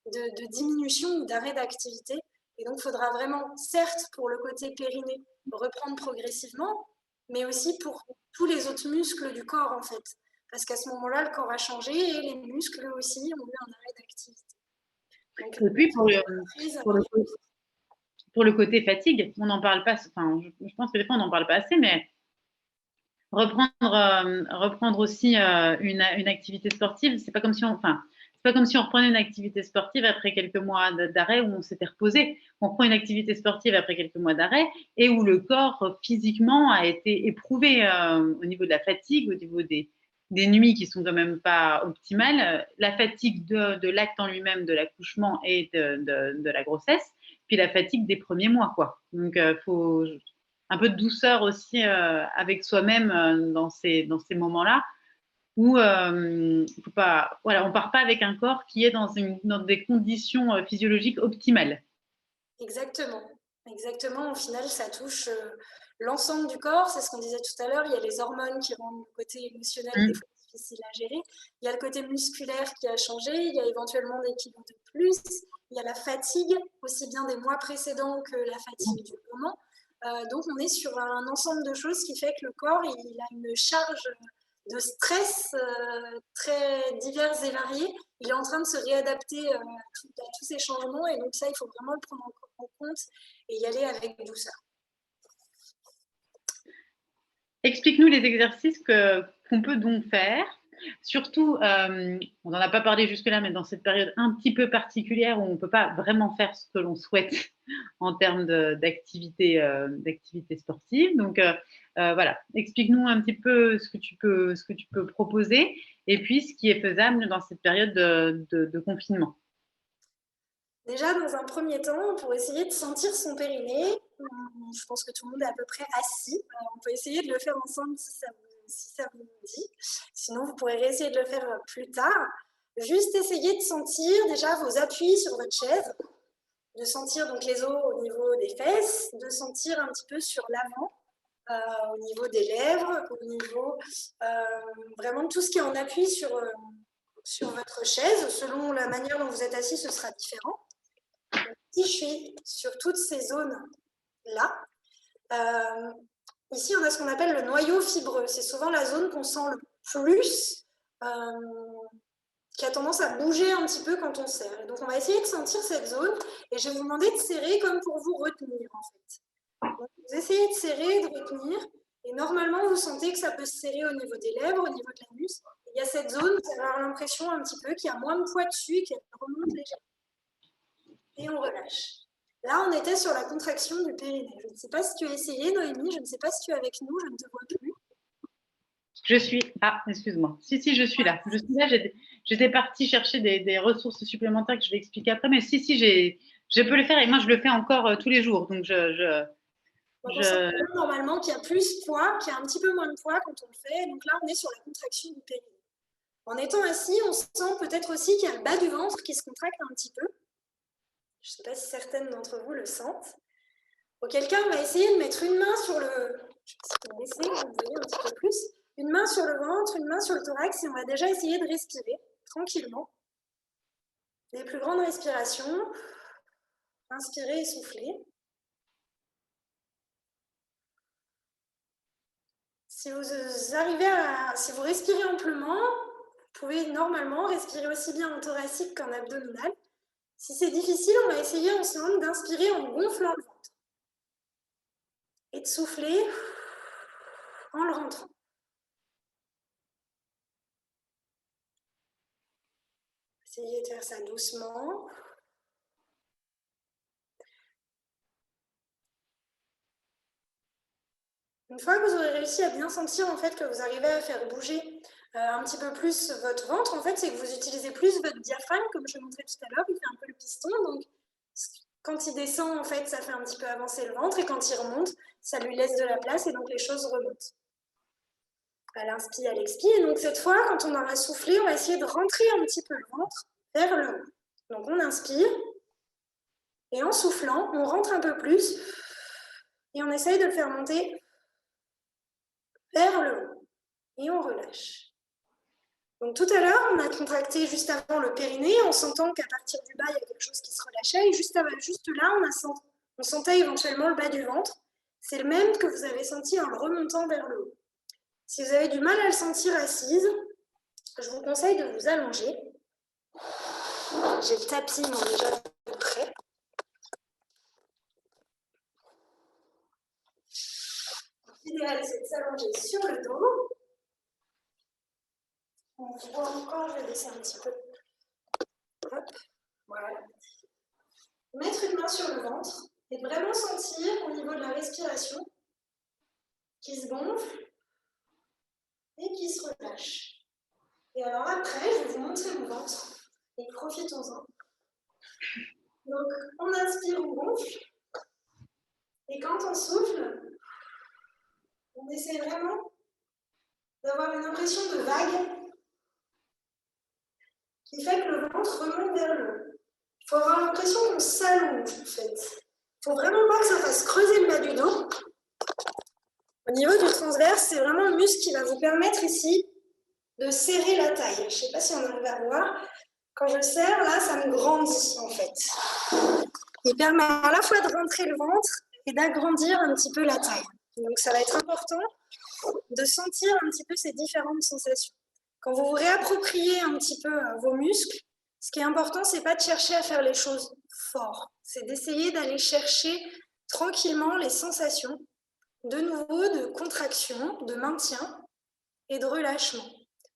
de diminution ou d'arrêt d'activité. Et donc, il faudra vraiment, certes, pour le côté périnée, reprendre progressivement, mais aussi pour tous les autres muscles du corps, en fait. Parce qu'à ce moment-là, le corps a changé et les muscles aussi ont eu un arrêt d'activité. Donc, et puis, pour le côté fatigue, on n'en parle pas, enfin, je pense que des fois, on n'en parle pas assez, mais reprendre aussi une activité sportive, c'est pas comme si c'est pas comme si on reprenait une activité sportive après quelques mois d'arrêt où on s'était reposé. On reprend une activité sportive après quelques mois d'arrêt et où le corps physiquement a été éprouvé au niveau de la fatigue, au niveau des nuits qui sont quand même pas optimales, la fatigue de l'acte en lui-même, de l'accouchement et de la grossesse, puis la fatigue des premiers mois, quoi. Donc, faut un peu de douceur aussi avec soi-même dans ces moments-là où faut pas, voilà, on part pas avec un corps qui est dans des conditions physiologiques optimales. Exactement. Au final, ça touche l'ensemble du corps, c'est ce qu'on disait tout à l'heure, il y a les hormones qui rendent le côté émotionnel des fois difficile à gérer, il y a le côté musculaire qui a changé, il y a éventuellement des kilos de plus, il y a la fatigue, aussi bien des mois précédents que la fatigue du moment. Donc on est sur un ensemble de choses qui fait que le corps il a une charge de stress très diverses et variées. Il est en train de se réadapter à tous ces changements et donc ça, il faut vraiment le prendre en compte et y aller avec douceur. Explique-nous les exercices qu'on peut donc faire. Surtout, on n'en a pas parlé jusque-là, mais dans cette période un petit peu particulière où on ne peut pas vraiment faire ce que l'on souhaite en termes d'activité sportive. Donc, voilà, explique-nous un petit peu ce que tu peux proposer et puis ce qui est faisable dans cette période de confinement. Déjà, dans un premier temps, pour essayer de sentir son périnée, je pense que tout le monde est à peu près assis. On peut essayer de le faire ensemble si ça vous dit. Sinon, vous pourrez réessayer de le faire plus tard. Juste essayer de sentir déjà vos appuis sur votre chaise, de sentir donc les os au niveau des fesses, de sentir un petit peu sur l'avant, au niveau des lèvres, au niveau vraiment tout ce qui est en appui sur votre chaise. Selon la manière dont vous êtes assis, ce sera différent. Donc, si je suis sur toutes ces zones-là, ici on a ce qu'on appelle le noyau fibreux. C'est souvent la zone qu'on sent le plus, qui a tendance à bouger un petit peu quand on serre. Et donc on va essayer de sentir cette zone et je vais vous demander de serrer comme pour vous retenir en fait. Donc, vous essayez de serrer, de retenir et normalement vous sentez que ça peut se serrer au niveau des lèvres, au niveau de l'anus. Il y a cette zone, vous allez avoir l'impression un petit peu qu'il y a moins de poids dessus et qu'elle remonte légèrement. Et on relâche. Là, on était sur la contraction du périnée. Je ne sais pas si tu as essayé, Noémie, je ne sais pas si tu es avec nous, je ne te vois plus. Je suis. Ah, excuse-moi. Si, je suis là. Je suis là. J'étais partie chercher des ressources supplémentaires que je vais expliquer après, mais si, je peux le faire et moi, je le fais encore tous les jours. Donc, Donc, on sent normalement qu'il y a plus de poids, qu'il y a un petit peu moins de poids quand on le fait. Donc là, on est sur la contraction du périnée. En étant assis, on sent peut-être aussi qu'il y a le bas du ventre qui se contracte un petit peu. Je ne sais pas si certaines d'entre vous le sentent. Auquel cas, on va essayer de mettre une main sur le... Je vais baisser, vous voyez un petit peu plus. Une main sur le ventre, une main sur le thorax, et on va déjà essayer de respirer tranquillement. Les plus grandes respirations. Inspirez et soufflez. Si vous arrivez si vous respirez amplement, vous pouvez normalement respirer aussi bien en thoracique qu'en abdominal. Si c'est difficile, on va essayer ensemble d'inspirer en gonflant le ventre et de souffler en le rentrant. Essayez de faire ça doucement. Une fois que vous aurez réussi à bien sentir en fait, que vous arrivez à faire bouger un petit peu plus votre ventre, en fait, c'est que vous utilisez plus votre diaphragme, comme je montrais tout à l'heure, il fait un peu le piston. Donc, quand il descend, en fait, ça fait un petit peu avancer le ventre, et quand il remonte, ça lui laisse de la place, et donc les choses remontent. À l'inspire, à l'expire. Et donc, cette fois, quand on aura soufflé, on va essayer de rentrer un petit peu le ventre vers le haut. Donc, on inspire, et en soufflant, on rentre un peu plus, et on essaye de le faire monter vers le haut. Et on relâche. Donc tout à l'heure, on a contracté juste avant le périnée en sentant qu'à partir du bas, il y a quelque chose qui se relâchait. Et juste là, on sentait éventuellement le bas du ventre. C'est le même que vous avez senti en le remontant vers le haut. Si vous avez du mal à le sentir assise, je vous conseille de vous allonger. J'ai le tapis déjà prêt. L'idéal, c'est de s'allonger sur le dos. On voit encore, je vais baisser un petit peu. Hop, voilà. Mettre une main sur le ventre et vraiment sentir au niveau de la respiration qui se gonfle et qui se relâche. Et alors après, je vais vous montrer mon ventre et profitons-en. Donc, on inspire, on gonfle. Et quand on souffle, on essaie vraiment d'avoir une impression de vague qui fait que le ventre remonte vers le haut. Il faut avoir l'impression qu'on s'allonge, en fait. Il ne faut vraiment pas que ça fasse creuser le bas du dos. Au niveau du transverse, c'est vraiment le muscle qui va vous permettre ici de serrer la taille. Je ne sais pas si on arrive à voir. Quand je serre, là, ça me grandit en fait. Il permet à la fois de rentrer le ventre et d'agrandir un petit peu la taille. Donc ça va être important de sentir un petit peu ces différentes sensations. Quand vous vous réappropriez un petit peu vos muscles, ce qui est important, c'est pas de chercher à faire les choses fort, c'est d'essayer d'aller chercher tranquillement les sensations, de nouveau de contraction, de maintien et de relâchement.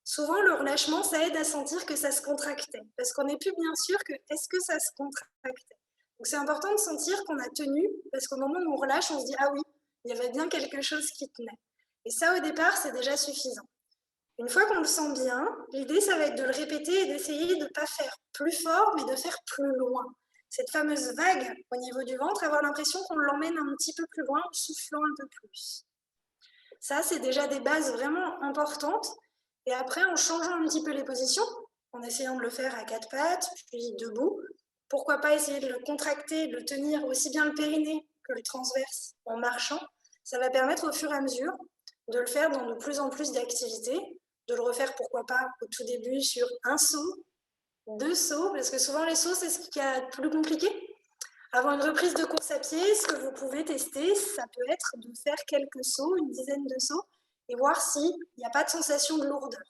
Souvent, le relâchement, ça aide à sentir que ça se contractait, parce qu'on n'est plus bien sûr que est-ce que ça se contractait. Donc c'est important de sentir qu'on a tenu, parce qu'au moment où on relâche, on se dit ah oui, il y avait bien quelque chose qui tenait. Et ça, au départ, c'est déjà suffisant. Une fois qu'on le sent bien, l'idée, ça va être de le répéter et d'essayer de ne pas faire plus fort, mais de faire plus loin. Cette fameuse vague au niveau du ventre, avoir l'impression qu'on l'emmène un petit peu plus loin en soufflant un peu plus. Ça, c'est déjà des bases vraiment importantes. Et après, en changeant un petit peu les positions, en essayant de le faire à quatre pattes, puis debout, pourquoi pas essayer de le contracter, de le tenir aussi bien le périnée que le transverse en marchant. Ça va permettre au fur et à mesure de le faire dans de plus en plus d'activités, de le refaire pourquoi pas au tout début sur un saut, deux sauts, parce que souvent les sauts, c'est ce qui est plus compliqué. Avant une reprise de course à pied, ce que vous pouvez tester, ça peut être de faire quelques sauts, une dizaine de sauts, et voir s'il n'y a pas de sensation de lourdeur.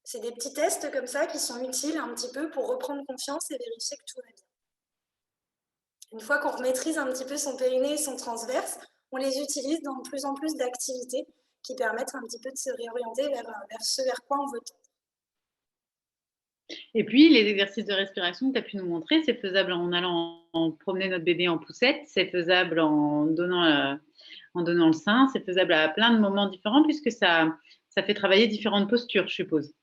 C'est des petits tests comme ça qui sont utiles un petit peu pour reprendre confiance et vérifier que tout va bien. Une fois qu'on maîtrise un petit peu son périnée et son transverse, on les utilise dans de plus en plus d'activités qui permettent un petit peu de se réorienter vers ce vers quoi on veut tendre. Et puis, les exercices de respiration que tu as pu nous montrer, c'est faisable en allant promener notre bébé en poussette, c'est faisable en donnant le sein, c'est faisable à plein de moments différents puisque ça fait travailler différentes postures, je suppose.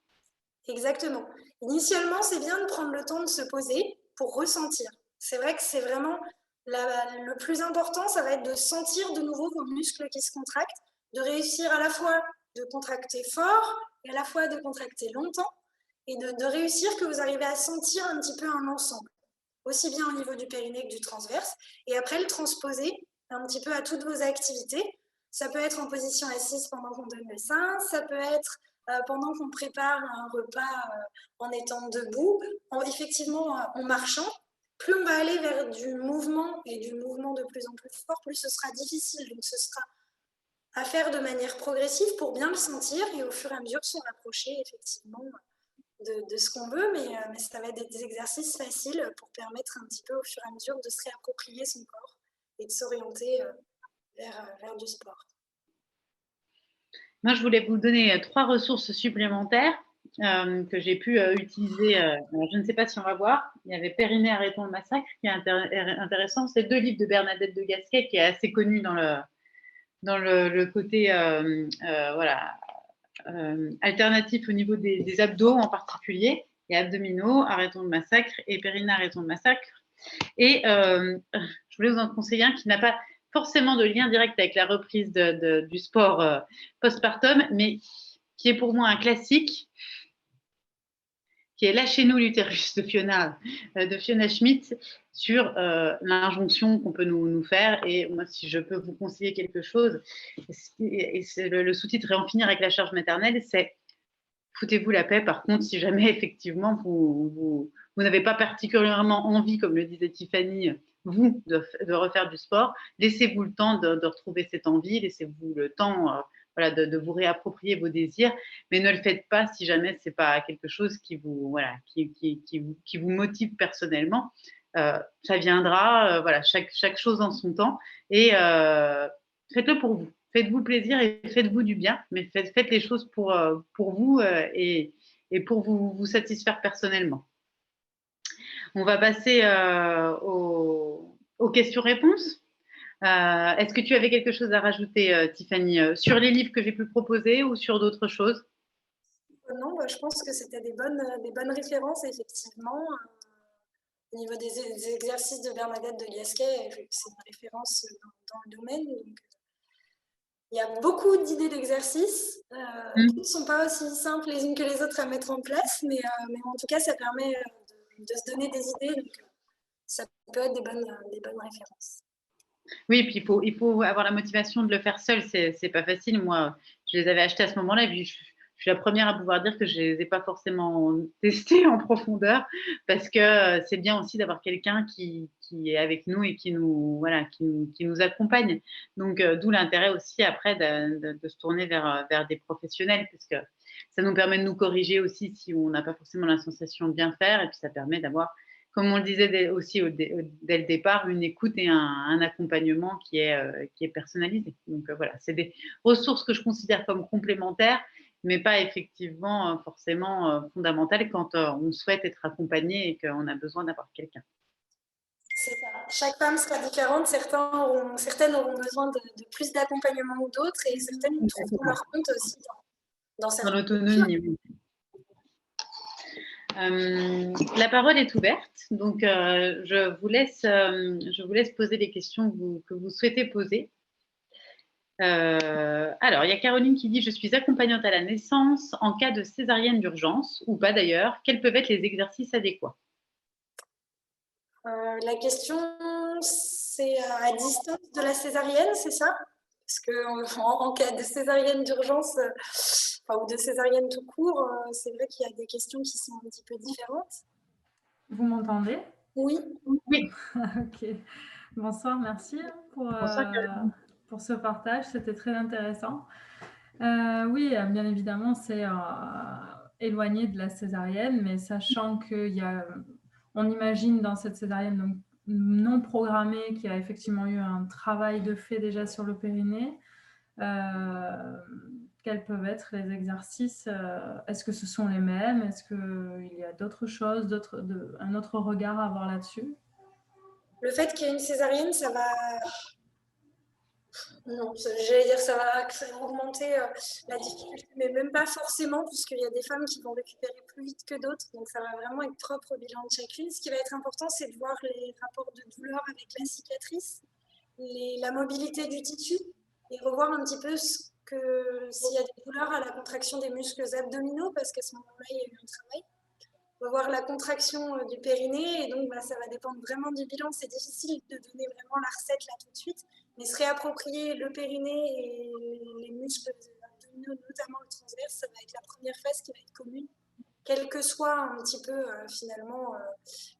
Exactement. Initialement, c'est bien de prendre le temps de se poser pour ressentir. C'est vrai que c'est vraiment le plus important, ça va être de sentir de nouveau vos muscles qui se contractent, de réussir à la fois de contracter fort et à la fois de contracter longtemps et de réussir que vous arrivez à sentir un petit peu un ensemble, aussi bien au niveau du périnée que du transverse, et après le transposer un petit peu à toutes vos activités. Ça peut être en position assise pendant qu'on donne le sein, ça peut être pendant qu'on prépare un repas en étant debout, effectivement en marchant. Plus on va aller vers du mouvement et du mouvement de plus en plus fort, plus ce sera difficile. Donc ce sera à faire de manière progressive pour bien le sentir et au fur et à mesure se rapprocher effectivement de ce qu'on veut, mais ça va être des exercices faciles pour permettre un petit peu au fur et à mesure de se réapproprier son corps et de s'orienter vers du sport. Moi, je voulais vous donner 3 ressources supplémentaires que j'ai pu utiliser. Alors, je ne sais pas si on va voir. Il y avait Périnée, arrêtons le massacre, qui est intéressant. C'est 2 livres de Bernadette de Gasquet, qui est assez connu dans le côté voilà, alternatif au niveau des abdos en particulier. Il y a abdominaux, arrêtons le massacre, et Périnée, arrêtons le massacre. Et je voulais vous en conseiller un qui n'a pas forcément de lien direct avec la reprise du sport postpartum, mais qui est pour moi un classique, qui est Lâchez-nous l'utérus de Fiona Schmidt sur l'injonction qu'on peut nous faire. Et moi, si je peux vous conseiller quelque chose, et c'est le sous-titre et en finir avec la charge maternelle, c'est foutez-vous la paix. Par contre, si jamais effectivement vous n'avez pas particulièrement envie, comme le disait Tiffany, vous, de refaire du sport, laissez-vous le temps de retrouver cette envie, laissez-vous le temps voilà, de vous réapproprier vos désirs, mais ne le faites pas si jamais ce n'est pas quelque chose qui vous, voilà, qui vous motive personnellement. Ça viendra, voilà, chaque chose en son temps, et faites-le pour vous. Faites-vous plaisir et faites-vous du bien, mais faites les choses pour vous et pour vous satisfaire personnellement. On va passer aux questions-réponses. Est-ce que tu avais quelque chose à rajouter, Tiffany, sur les livres que j'ai pu proposer ou sur d'autres choses? Non, je pense que c'était des bonnes références, effectivement. Au niveau des exercices de Bernadette de Gasquet, c'est une référence dans le domaine. Donc, il y a beaucoup d'idées d'exercices. Toutes ne sont pas aussi simples les unes que les autres à mettre en place, mais en tout cas, ça permet de se donner des idées. Donc, ça peut être des bonnes références. Oui, puis il faut avoir la motivation de le faire seul. C'est pas facile. Moi, je les avais achetés à ce moment-là, et puis je suis la première à pouvoir dire que je les ai pas forcément testés en profondeur, parce que c'est bien aussi d'avoir quelqu'un qui est avec nous et qui nous, voilà, qui nous accompagne. Donc, d'où l'intérêt aussi après de se tourner vers des professionnels, parce que ça nous permet de nous corriger aussi si on n'a pas forcément la sensation de bien faire, et puis ça permet d'avoir, comme on le disait aussi dès le départ, une écoute et un accompagnement qui est personnalisé. Donc voilà, c'est des ressources que je considère comme complémentaires, mais pas effectivement forcément fondamentales quand on souhaite être accompagné et qu'on a besoin d'avoir quelqu'un. C'est ça. Chaque femme sera différente. Certaines auront besoin de plus d'accompagnement que d'autres, et certaines trouveront leur compte aussi dans Dans certaines cultures. l'autonomie, oui. La parole est ouverte, donc je vous laisse poser les questions que vous souhaitez poser. Alors, il y a Caroline qui dit: je suis accompagnante à la naissance en cas de césarienne d'urgence, ou pas d'ailleurs. Quels peuvent être les exercices adéquats? La question, c'est à distance de la césarienne, c'est ça? Parce qu'en cas de césarienne d'urgence, ou de césarienne tout court, c'est vrai qu'il y a des questions qui sont un petit peu différentes. Vous m'entendez? Oui. Oui. Ok. Bonsoir, merci Bonsoir, Caroline. pour ce partage, c'était très intéressant. Oui, bien évidemment, c'est éloigné de la césarienne, mais sachant on imagine dans cette césarienne donc, non programmée qu'il y a effectivement eu un travail de fait déjà sur le périnée. Quels peuvent être les exercices? Est-ce que ce sont les mêmes? Est-ce qu'il y a d'autres choses, un autre regard à avoir là-dessus? Le fait qu'il y ait une césarienne, ça va... Non, j'allais dire ça va augmenter la difficulté, mais même pas forcément, puisqu'il y a des femmes qui vont récupérer plus vite que d'autres, donc ça va vraiment être propre au bilan de chacune. Ce qui va être important, c'est de voir les rapports de douleur avec la cicatrice, la mobilité du tissu, et revoir un petit peu s'il y a des douleurs à la contraction des muscles abdominaux, parce qu'à ce moment-là, il y a eu un travail. On va voir la contraction du périnée, et donc ça va dépendre vraiment du bilan. C'est difficile de donner vraiment la recette là tout de suite, mais se réapproprier le périnée et les muscles abdominaux, notamment le transverse, ça va être la première phase qui va être commune, quel que soit un petit peu finalement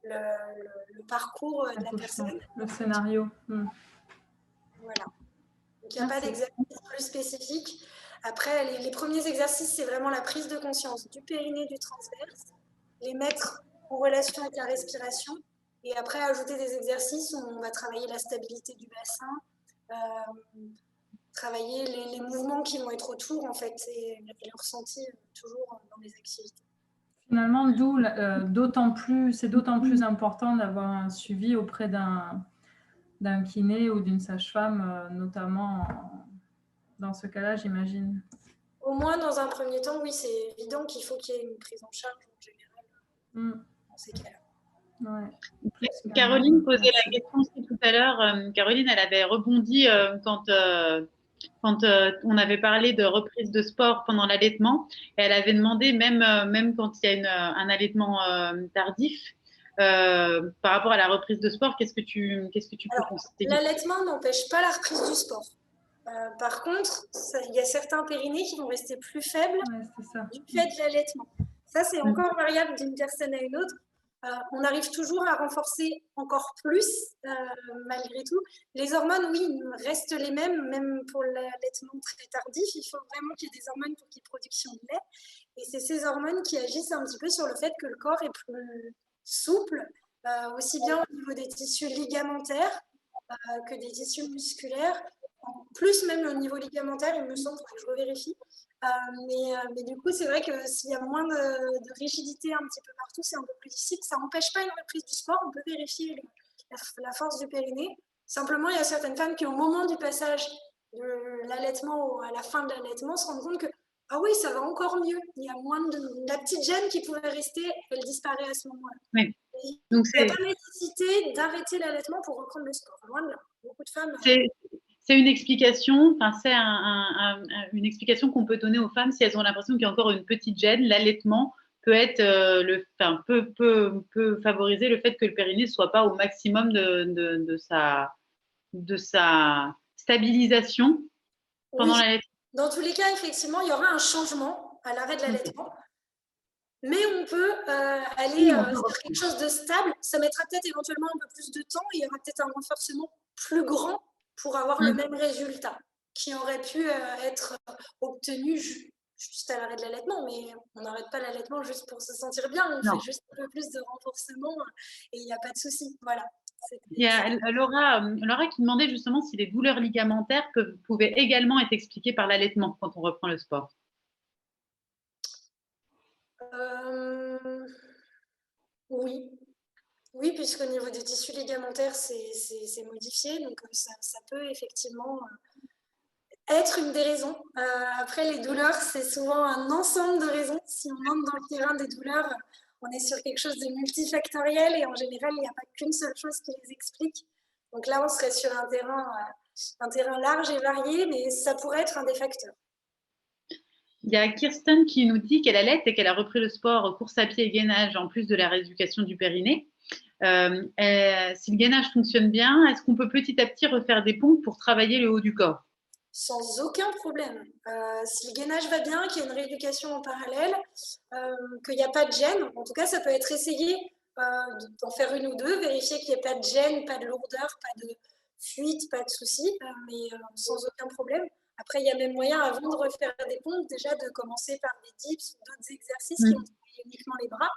le parcours de la personne. Le scénario. Voilà. Donc il n'y a pas d'exercice plus spécifique. Après, les premiers exercices, c'est vraiment la prise de conscience du périnée, du transverse, les mettre en relation avec la respiration, et après ajouter des exercices où on va travailler la stabilité du bassin, travailler les mouvements qui vont être autour en fait, et le ressenti toujours dans les activités. Finalement, c'est d'autant plus important d'avoir un suivi auprès d'un kiné ou d'une sage-femme, notamment dans ce cas-là, j'imagine. Au moins dans un premier temps, oui, c'est évident qu'il faut qu'il y ait une prise en charge en général dans ces cas-là. Ouais. Caroline posait la question aussi tout à l'heure. Caroline, elle avait rebondi quand on avait parlé de reprise de sport pendant l'allaitement. Et elle avait demandé, même quand il y a un allaitement tardif, par rapport à la reprise de sport, qu'est-ce que tu peux conseiller? L'allaitement n'empêche pas la reprise du sport. Par contre, il y a certains périnées qui vont rester plus faibles du fait de l'allaitement. Ça, c'est encore variable d'une personne à une autre. On arrive toujours à renforcer encore plus, malgré tout. Les hormones, oui, restent les mêmes, même pour l'allaitement très tardif. Il faut vraiment qu'il y ait des hormones pour qu'il y ait production de lait. Et c'est ces hormones qui agissent un petit peu sur le fait que le corps est plus souple, aussi bien au niveau des tissus ligamentaires que des tissus musculaires. Plus même au niveau ligamentaire, il me semble, que je revérifie. Mais du coup, c'est vrai que s'il y a moins de rigidité un petit peu partout, c'est un peu plus difficile. Ça n'empêche pas une reprise du sport. On peut vérifier la force du périnée. Simplement, il y a certaines femmes qui, au moment du passage de l'allaitement ou à la fin de l'allaitement, se rendent compte que ah oui, ça va encore mieux. Il y a moins la petite gêne qui pouvait rester, elle disparaît à ce moment-là. Oui. Donc, il n'y a pas nécessité d'arrêter l'allaitement pour reprendre le sport. Loin de là. Beaucoup de femmes. C'est une explication, c'est une explication qu'on peut donner aux femmes si elles ont l'impression qu'il y a encore une petite gêne. L'allaitement peut être peut favoriser le fait que le périnée ne soit pas au maximum de sa de sa stabilisation pendant Oui, l'allaitement? dans tous les cas, effectivement, il y aura un changement à l'arrêt de l'allaitement. Mais on peut aller sur quelque chose de stable. Ça mettra peut-être éventuellement un peu plus de temps. Il y aura peut-être un renforcement plus grand pour avoir le même résultat qui aurait pu être obtenu juste à l'arrêt de l'allaitement. Mais on n'arrête pas l'allaitement juste pour se sentir bien. On fait juste un peu plus de renforcement et il n'y a pas de souci. Voilà. Il y a Laura qui demandait justement si les douleurs ligamentaires pouvaient également être expliquées par l'allaitement quand on reprend le sport. Oui. Oui, puisqu'au niveau des tissus ligamentaires, c'est modifié. Donc, ça peut effectivement être une des raisons. Après, les douleurs, c'est souvent un ensemble de raisons. Si on entre dans le terrain des douleurs, on est sur quelque chose de multifactoriel et en général, il n'y a pas qu'une seule chose qui les explique. Donc là, on serait sur un terrain large et varié, mais ça pourrait être un des facteurs. Il y a Kirsten qui nous dit qu'elle allait et qu'elle a repris le sport course à pied et gainage en plus de la rééducation du périnée. Si le gainage fonctionne bien, est-ce qu'on peut petit à petit refaire des pompes pour travailler le haut du corps? Sans aucun problème. Si le gainage va bien, qu'il y a une rééducation en parallèle, qu'il n'y a pas de gêne, en tout cas, ça peut être essayé d'en faire une ou deux, vérifier qu'il n'y ait pas de gêne, pas de lourdeur, pas de fuite, pas de souci, mais sans aucun problème. Après, il y a même moyen, avant de refaire des pompes, déjà de commencer par des dips ou d'autres exercices qui vont travailler uniquement les bras.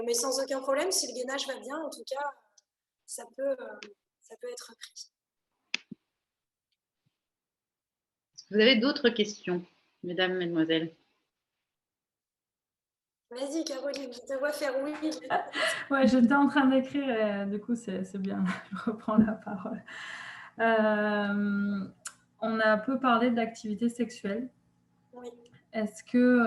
Mais sans aucun problème, si le gainage va bien, en tout cas, ça peut être pris. Vous avez d'autres questions, mesdames, mesdemoiselles? Vas-y, Caroline, je te vois faire oui. Ouais, j'étais en train d'écrire, du coup, c'est bien, je reprends la parole. On a un peu parlé d'activité sexuelle. Oui. Est-ce que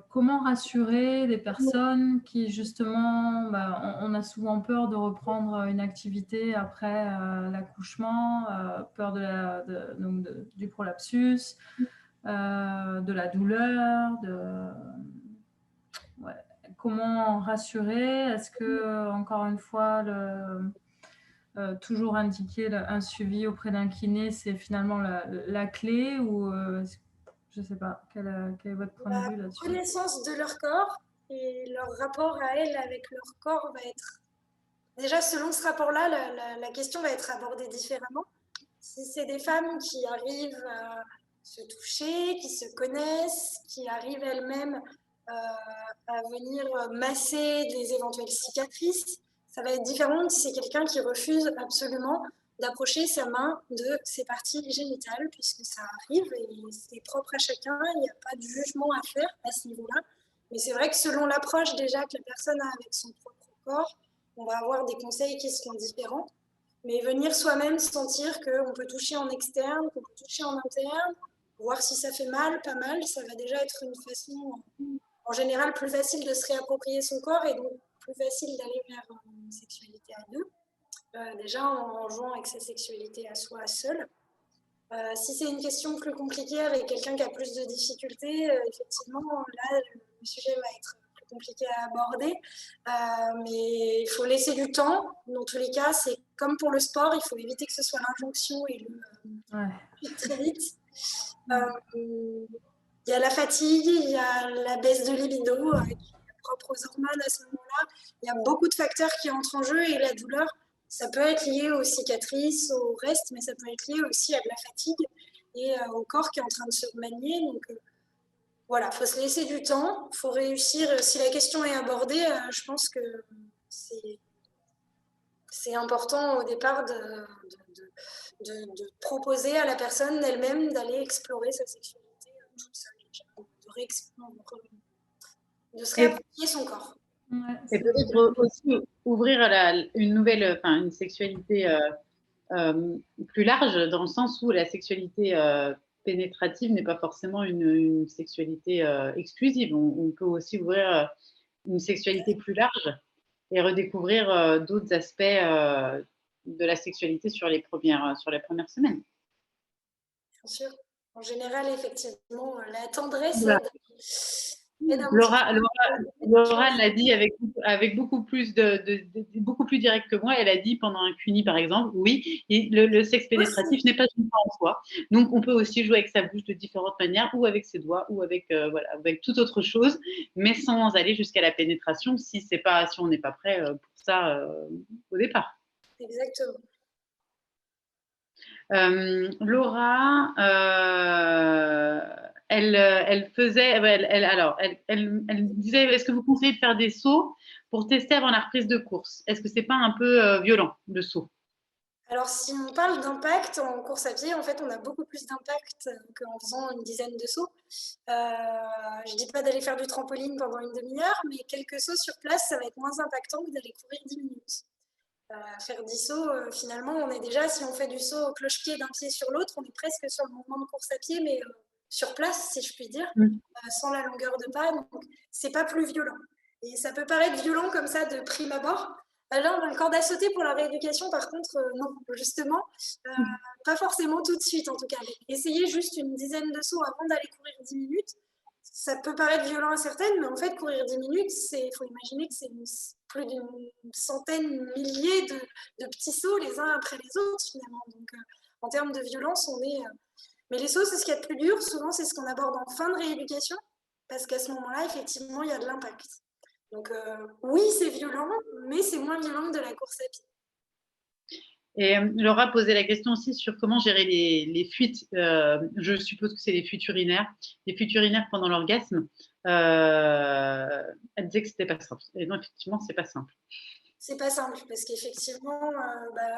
comment rassurer les personnes qui justement, on a souvent peur de reprendre une activité après l'accouchement, peur du prolapsus, de la douleur, ouais. Comment rassurer? Est-ce que, encore une fois, toujours indiquer un suivi auprès d'un kiné, c'est finalement la clé ou je ne sais pas, quel est votre point de vue là-dessus? La connaissance de leur corps et leur rapport à elles avec leur corps va être... Déjà, selon ce rapport-là, la question va être abordée différemment. Si c'est des femmes qui arrivent à se toucher, qui se connaissent, qui arrivent elles-mêmes à venir masser des éventuelles cicatrices, ça va être différent si c'est quelqu'un qui refuse absolument d'approcher sa main de ses parties génitales, puisque ça arrive et c'est propre à chacun, il n'y a pas de jugement à faire à ce niveau-là. Mais c'est vrai que selon l'approche déjà que la personne a avec son propre corps, on va avoir des conseils qui seront différents. Mais venir soi-même sentir qu'on peut toucher en externe, qu'on peut toucher en interne, voir si ça fait mal, pas mal, ça va déjà être une façon, en général, plus facile de se réapproprier son corps et donc plus facile d'aller vers une sexualité à deux. Déjà en jouant avec sa sexualité à soi seule. Si c'est une question plus compliquée avec quelqu'un qui a plus de difficultés, effectivement, là, le sujet va être plus compliqué à aborder. Mais il faut laisser du temps. Dans tous les cas, c'est comme pour le sport, il faut éviter que ce soit l'injonction et très vite. Il y a la fatigue, il y a la baisse de libido, propre aux hormones à ce moment-là. Il y a beaucoup de facteurs qui entrent en jeu et la douleur, ça peut être lié aux cicatrices, au reste, mais ça peut être lié aussi à de la fatigue et au corps qui est en train de se remanier. Donc voilà, il faut se laisser du temps, il faut réussir. Si la question est abordée, je pense que c'est important au départ de proposer à la personne elle-même d'aller explorer sa sexualité toute seule, de se réapproprier son corps. Ouais, et peut-être aussi ouvrir une sexualité plus large, dans le sens où la sexualité pénétrative n'est pas forcément une sexualité exclusive. On peut aussi ouvrir une sexualité plus large et redécouvrir d'autres aspects de la sexualité sur les premières semaines. Bien sûr. En général, effectivement, la tendresse Voilà. aide un petit Laura, Laura l'a dit avec beaucoup plus beaucoup plus direct que moi. Elle a dit pendant un CUNY, par exemple, oui, et le sexe pénétratif n'est pas une fin en soi. Donc, on peut aussi jouer avec sa bouche de différentes manières, ou avec ses doigts, ou avec, voilà, avec toute autre chose, mais sans aller jusqu'à la pénétration si on n'est pas prêt pour ça au départ. Exactement. Laura, elle faisait, elle disait, est-ce que vous conseillez de faire des sauts pour tester avant la reprise de course? Est-ce que c'est pas un peu violent, le saut? Alors, si on parle d'impact en course à pied, en fait, on a beaucoup plus d'impact qu'en faisant une dizaine de sauts. Je ne dis pas d'aller faire du trampoline pendant une demi-heure, mais quelques sauts sur place, ça va être moins impactant que d'aller courir 10 minutes. Faire 10 sauts, finalement, on est déjà, si on fait du saut au cloche-pied d'un pied sur l'autre, on est presque sur le mouvement de course à pied, mais sur place, si je puis dire, sans la longueur de pas. Donc, c'est pas plus violent. Et ça peut paraître violent comme ça de prime abord. Alors, dans le corde à sauter pour la rééducation, par contre, non, justement, pas forcément tout de suite en tout cas. Essayez juste une dizaine de sauts avant d'aller courir 10 minutes. Ça peut paraître violent à certaines, mais en fait, courir 10 minutes, il faut imaginer que c'est plus d'une centaine, milliers de petits sauts les uns après les autres, finalement. Donc, en termes de violence, on est... Mais les sauts, c'est ce qu'il y a de plus dur. Souvent, c'est ce qu'on aborde en fin de rééducation, parce qu'à ce moment-là, effectivement, il y a de l'impact. Donc, oui, c'est violent, mais c'est moins violent que de la course à pied. Et Laura posait la question aussi sur comment gérer les fuites. Je suppose que c'est les fuites urinaires. Les fuites urinaires pendant l'orgasme. Elle disait que c'était pas simple. Et non, effectivement, c'est pas simple. C'est pas simple parce qu'effectivement,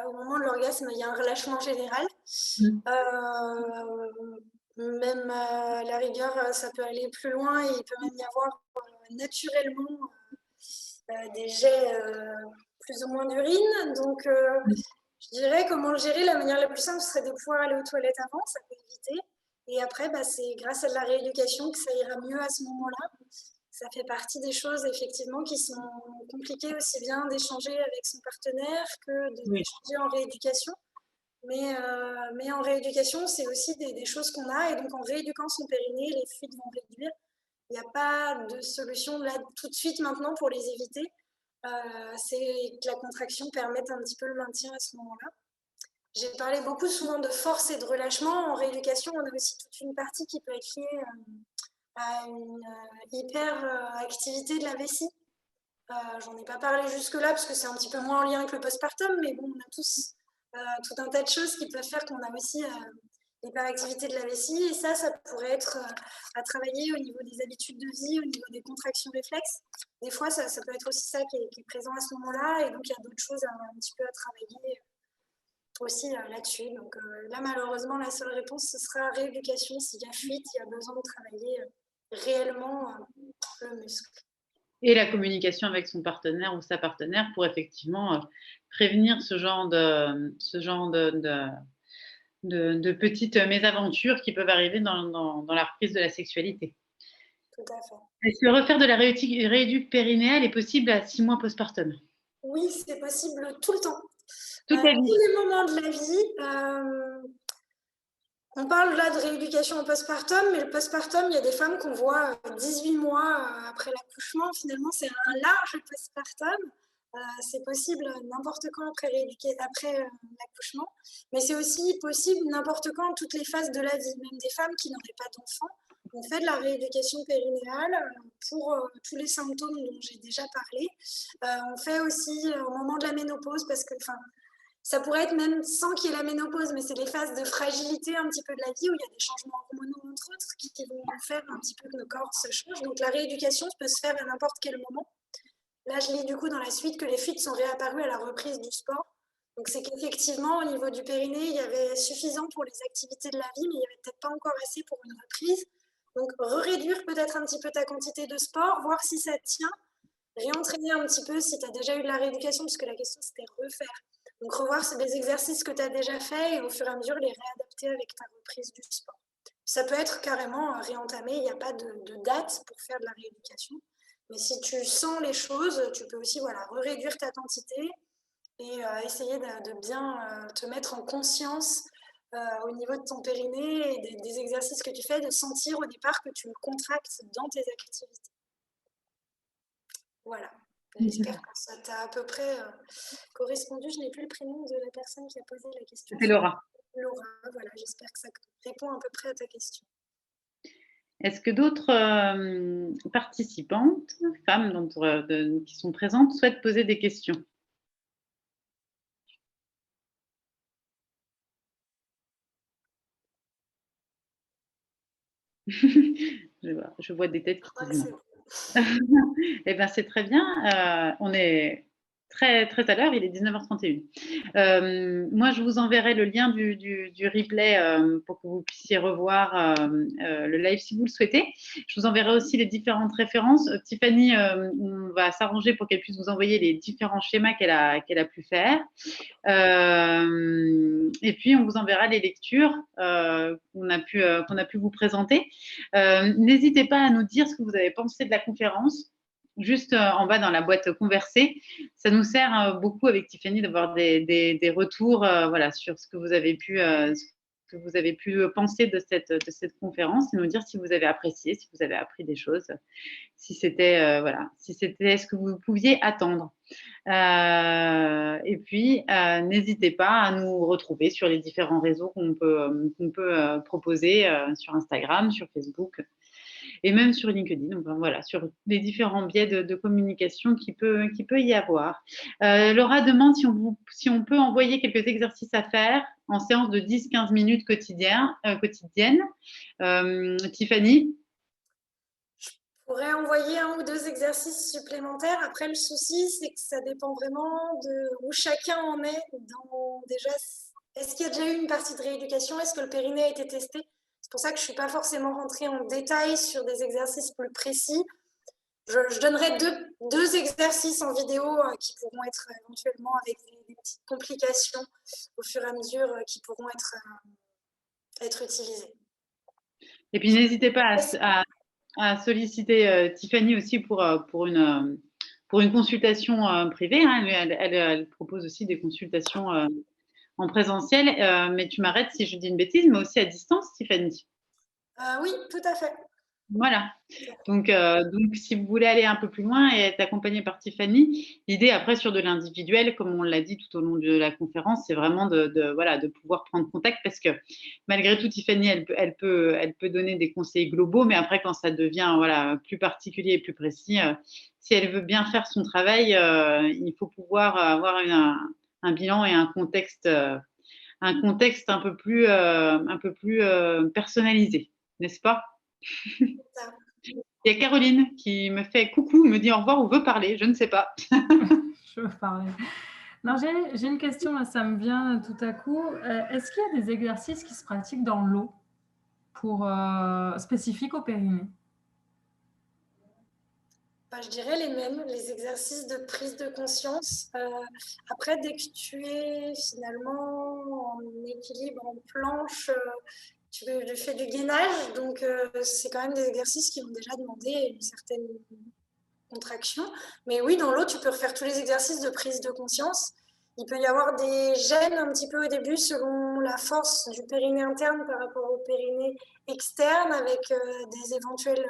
au moment de l'orgasme, il y a un relâchement général. Même à la rigueur, ça peut aller plus loin et il peut même y avoir naturellement des jets plus ou moins d'urine. Donc, je dirais comment le gérer. La manière la plus simple serait de pouvoir aller aux toilettes avant, ça peut éviter. Et après, c'est grâce à de la rééducation que ça ira mieux à ce moment-là. Ça fait partie des choses effectivement qui sont compliquées aussi bien d'échanger avec son partenaire que d'échanger en rééducation. Mais en rééducation, c'est aussi des choses qu'on a. Et donc, en rééduquant son périnée, les fuites vont réduire. Il n'y a pas de solution là tout de suite maintenant pour les éviter. C'est que la contraction permette un petit peu le maintien à ce moment-là. J'ai parlé beaucoup souvent de force et de relâchement. En rééducation, on a aussi toute une partie qui peut être liée à une hyper-activité de la vessie. J'en ai pas parlé jusque-là parce que c'est un petit peu moins en lien avec le postpartum, mais bon, on a tous tout un tas de choses qui peuvent faire qu'on a aussi l'hyperactivité de la vessie. Et ça pourrait être à travailler au niveau des habitudes de vie, au niveau des contractions réflexes. Des fois, ça peut être aussi ça qui est présent à ce moment-là. Et donc, il y a d'autres choses un petit peu à travailler aussi là-dessus. Donc là, malheureusement, la seule réponse, ce sera rééducation. S'il y a fuite, il y a besoin de travailler réellement le muscle. Et la communication avec son partenaire ou sa partenaire pour effectivement prévenir ce genre de petites mésaventures qui peuvent arriver dans la reprise de la sexualité. Tout à fait. Est-ce que refaire de la rééduque périnéale est possible à 6 mois postpartum? Oui, c'est possible tout le temps. Toute la vie. Tous les moments de la vie. On parle là de rééducation en postpartum, mais le postpartum, il y a des femmes qu'on voit 18 mois après l'accouchement. Finalement, c'est un large postpartum. C'est possible n'importe quand après l'accouchement, mais c'est aussi possible n'importe quand, toutes les phases de la vie. Même des femmes qui n'auraient pas d'enfants, on fait de la rééducation périnéale pour tous les symptômes dont j'ai déjà parlé. On fait aussi au moment de la ménopause, parce que, ça pourrait être même sans qu'il y ait la ménopause, mais c'est les phases de fragilité un petit peu de la vie où il y a des changements hormonaux, entre autres, qui vont faire un petit peu que nos corps se changent. Donc la rééducation peut se faire à n'importe quel moment. Là, je lis du coup dans la suite que les fuites sont réapparues à la reprise du sport. Donc c'est qu'effectivement, au niveau du périnée, il y avait suffisant pour les activités de la vie, mais il n'y avait peut-être pas encore assez pour une reprise. Donc réduire peut-être un petit peu ta quantité de sport, voir si ça tient, réentraîner un petit peu si tu as déjà eu de la rééducation, parce que la question c'était refaire. Donc revoir des exercices que tu as déjà faits et au fur et à mesure les réadapter avec ta reprise du sport. Ça peut être carrément réentamé, il n'y a pas de date pour faire de la rééducation. Mais si tu sens les choses, tu peux aussi réduire ta quantité et essayer de bien te mettre en conscience au niveau de ton périnée et des exercices que tu fais, de sentir au départ que tu contractes dans tes activités. Voilà. J'espère que ça t'a à peu près correspondu. Je n'ai plus le prénom de la personne qui a posé la question. C'est Laura. Laura, voilà, j'espère que ça répond à peu près à ta question. Est-ce que d'autres participantes, femmes qui sont présentes, souhaitent poser des questions? Je vois des têtes qui disent non. Eh bien, c'est très bien. On est très, très à l'heure, il est 19h31. Moi, je vous enverrai le lien du replay pour que vous puissiez revoir le live si vous le souhaitez. Je vous enverrai aussi les différentes références. Tiffany, on va s'arranger pour qu'elle puisse vous envoyer les différents schémas qu'elle a pu faire. Et puis, on vous enverra les lectures qu'on a pu vous présenter. N'hésitez pas à nous dire ce que vous avez pensé de la conférence, juste en bas dans la boîte conversée. Ça nous sert beaucoup avec Tiffany d'avoir des retours voilà, sur ce que vous avez pu penser de cette conférence et nous dire si vous avez apprécié, si vous avez appris des choses, si c'était ce que vous pouviez attendre. Et puis, n'hésitez pas à nous retrouver sur les différents réseaux qu'on peut proposer sur Instagram, sur Facebook et même sur LinkedIn. Donc, voilà, sur les différents biais de communication qu'il peut y avoir. Laura demande si on peut envoyer quelques exercices à faire en séance de 10-15 minutes quotidiennes. Tiffany? Je pourrais envoyer 1 ou 2 exercices supplémentaires. Après, le souci, c'est que ça dépend vraiment de où chacun en est. Déjà, est-ce qu'il y a déjà eu une partie de rééducation? Est-ce que le périnée a été testé? C'est pour ça que je ne suis pas forcément rentrée en détail sur des exercices plus précis. Je donnerai deux exercices en vidéo qui pourront être éventuellement avec des petites complications au fur et à mesure qui pourront être utilisés. Et puis, n'hésitez pas à solliciter Tiffany aussi pour une consultation privée. Hein. Elle propose aussi des consultations en présentiel. Mais tu m'arrêtes si je dis une bêtise, mais aussi à distance, Tiffany. Oui, tout à fait. Voilà. Donc, si vous voulez aller un peu plus loin et être accompagné par Tiffany, l'idée après sur de l'individuel, comme on l'a dit tout au long de la conférence, c'est vraiment de pouvoir prendre contact parce que malgré tout, Tiffany, elle peut donner des conseils globaux, mais après, quand ça devient plus particulier et plus précis, si elle veut bien faire son travail, il faut pouvoir avoir un bilan et un contexte un peu plus personnalisé, n'est-ce pas? Il y a Caroline qui me fait coucou, me dit au revoir ou veut parler, je ne sais pas. Je veux parler. Non, j'ai une question, là, ça me vient tout à coup. Est-ce qu'il y a des exercices qui se pratiquent dans l'eau spécifiques au périnée? Je dirais les mêmes, les exercices de prise de conscience. Après, dès que tu es finalement en équilibre, en planche, tu fais du gainage, donc c'est quand même des exercices qui vont déjà demander une certaine contraction. Mais oui, dans l'eau, tu peux refaire tous les exercices de prise de conscience. Il peut y avoir des gênes un petit peu au début selon la force du périnée interne par rapport au périnée externe, avec des éventuels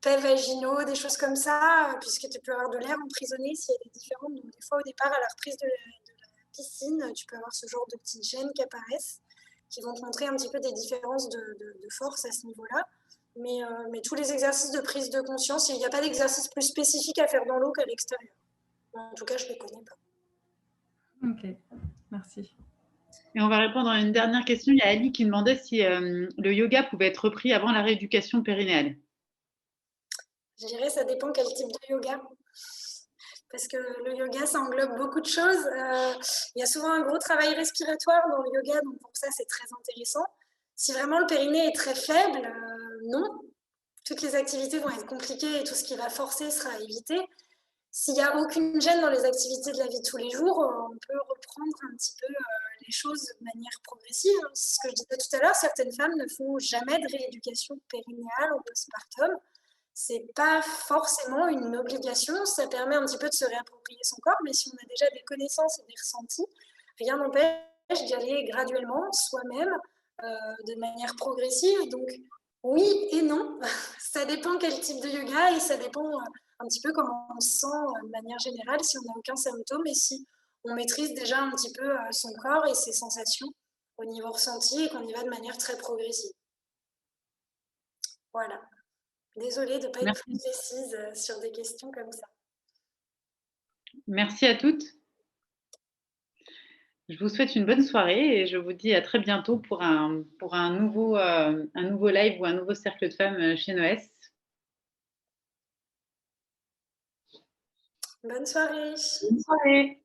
faits vaginaux, des choses comme ça, puisque tu peux avoir de l'air emprisonné si elle est différente. Donc des fois, au départ, à la reprise de la piscine, tu peux avoir ce genre de petites gênes qui apparaissent, qui vont te montrer un petit peu des différences de force à ce niveau-là. Mais tous les exercices de prise de conscience, il n'y a pas d'exercice plus spécifique à faire dans l'eau qu'à l'extérieur. En tout cas, je ne les connais pas. Ok, merci. Et on va répondre à une dernière question. Il y a Ali qui demandait si le yoga pouvait être repris avant la rééducation périnéale. Je dirais ça dépend quel type de yoga. Parce que le yoga, ça englobe beaucoup de choses. Il y a souvent un gros travail respiratoire dans le yoga, donc pour ça, c'est très intéressant. Si vraiment le périnée est très faible, non. Toutes les activités vont être compliquées et tout ce qui va forcer sera évité. S'il n'y a aucune gêne dans les activités de la vie de tous les jours, on peut reprendre un petit peu les choses de manière progressive. C'est ce que je disais tout à l'heure, certaines femmes ne font jamais de rééducation périnéale au postpartum. C'est pas forcément une obligation, ça permet un petit peu de se réapproprier son corps, mais si on a déjà des connaissances et des ressentis, rien n'empêche d'y aller graduellement, soi-même, de manière progressive. Donc oui et non, ça dépend quel type de yoga et ça dépend un petit peu comment on se sent de manière générale si on n'a aucun symptôme et si on maîtrise déjà un petit peu son corps et ses sensations au niveau ressenti et qu'on y va de manière très progressive. Voilà. Désolée de ne pas être plus Merci. précise sur des questions comme ça. Merci à toutes. Je vous souhaite une bonne soirée et je vous dis à très bientôt pour un nouveau live ou un nouveau cercle de femmes chez Noès. Bonne soirée. Bonne soirée.